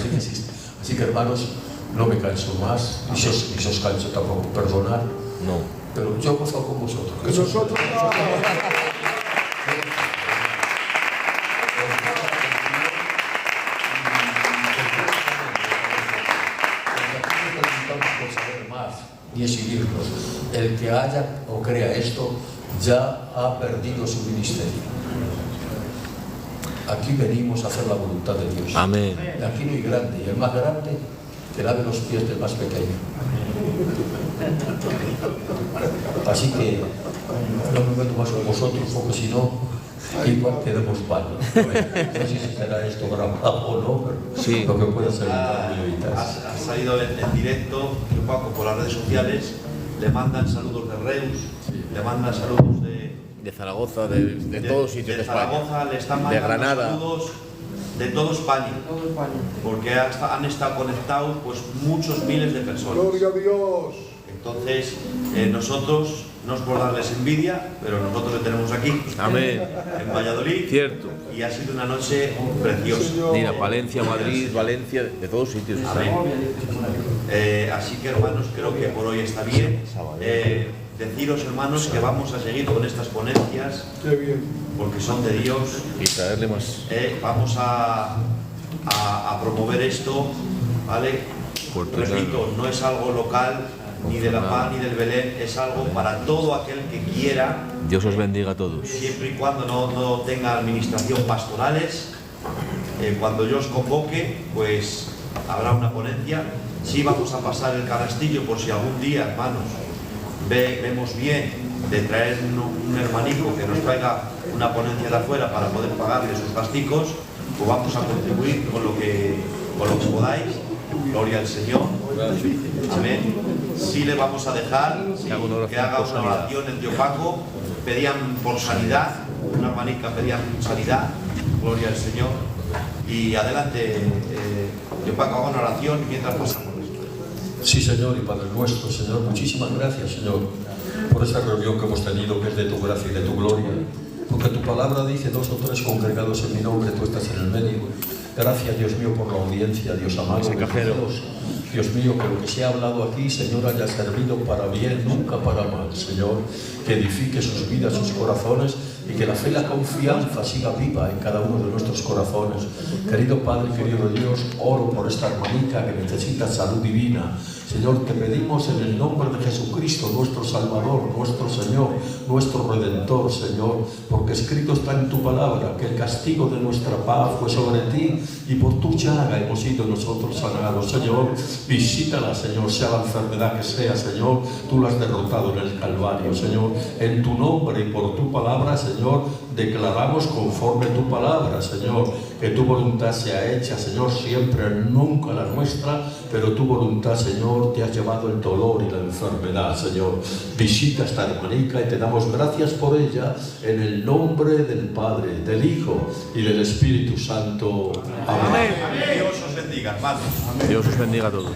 Sí que existe. Así que, hermanos, no me canso más, ni se os canso tampoco, perdonad. No. Pero yo gozo con vosotros. Que nosotros y exhibirlos. El que haya o crea esto ya ha perdido su ministerio. Aquí venimos a hacer la voluntad de Dios. Amén. Aquí no hay grande, y el más grande que lave los pies del más pequeño. Así que no me meto más con vosotros, porque si no, igual quedemos mal. No sé si será esto grabado o no, pero sí, lo que pueda salir. Ha salido en directo, un poco por las redes sociales, le mandan saludos de Reus, le mandan saludos de Zaragoza, de todos sitios de España. Zaragoza, le están mandando de Granada. Saludos de toda España, porque han estado conectados pues muchos miles de personas. Gloria a Dios. Entonces, nosotros, no es por darles envidia, pero nosotros le tenemos aquí. Amén. En Valladolid. Cierto. Y ha sido una noche preciosa. Mira, Valencia, Madrid, Valencia, de todos sitios. Amén. Así que, hermanos, creo que por hoy está bien. Deciros, hermanos, que vamos a seguir con estas ponencias, porque son de Dios. Y traerle más. Vamos a promover esto, ¿vale? Repito, no es algo local, ni de La Paz, ni del Belén, es algo para todo aquel que quiera. Dios os bendiga a todos. Siempre y cuando no tenga administración pastorales, cuando yo os convoque, pues habrá una ponencia. Sí vamos a pasar el canastillo por si algún día, hermanos, vemos bien de traer un hermanico que nos traiga una ponencia de afuera para poder pagarle sus gasticos, pues vamos a contribuir con lo que podáis. Gloria al Señor. Amén. Sí le vamos a dejar que haga una oración en Tío Paco. Pedían por sanidad, una hermanica pedían sanidad. Gloria al Señor. Y adelante, Tío Paco, haga una oración mientras pasamos esto. Sí, Señor, y Padre nuestro, Señor, muchísimas gracias, Señor, por esta reunión que hemos tenido, que es de tu gracia y de tu gloria. Porque tu palabra dice: 2 o 3 congregados en mi nombre, tú estás en el medio. Gracias, Dios mío, por la audiencia, Dios amado. Dios mío, que lo que se ha hablado aquí, Señor, haya servido para bien, nunca para mal, Señor. Que edifique sus vidas, sus corazones, y que la fe y la confianza siga viva en cada uno de nuestros corazones. Querido Padre, querido Dios, oro por esta hermanita que necesita salud divina. Señor, te pedimos en el nombre de Jesucristo, nuestro Salvador, nuestro Señor, nuestro Redentor, Señor, porque escrito está en tu palabra que el castigo de nuestra paz fue sobre ti y por tu llaga hemos sido nosotros sanados. Señor, visítala, Señor, sea la enfermedad que sea, Señor, tú la has derrotado en el Calvario, Señor. En tu nombre y por tu palabra, Señor, declaramos conforme tu palabra, Señor, que tu voluntad sea hecha, Señor, siempre, nunca la nuestra, pero tu voluntad, Señor, te has llevado el dolor y la enfermedad, Señor. Visita a esta hermanica y te damos gracias por ella, en el nombre del Padre, del Hijo y del Espíritu Santo. Amén. Dios os bendiga, hermanos. Dios os bendiga a todos.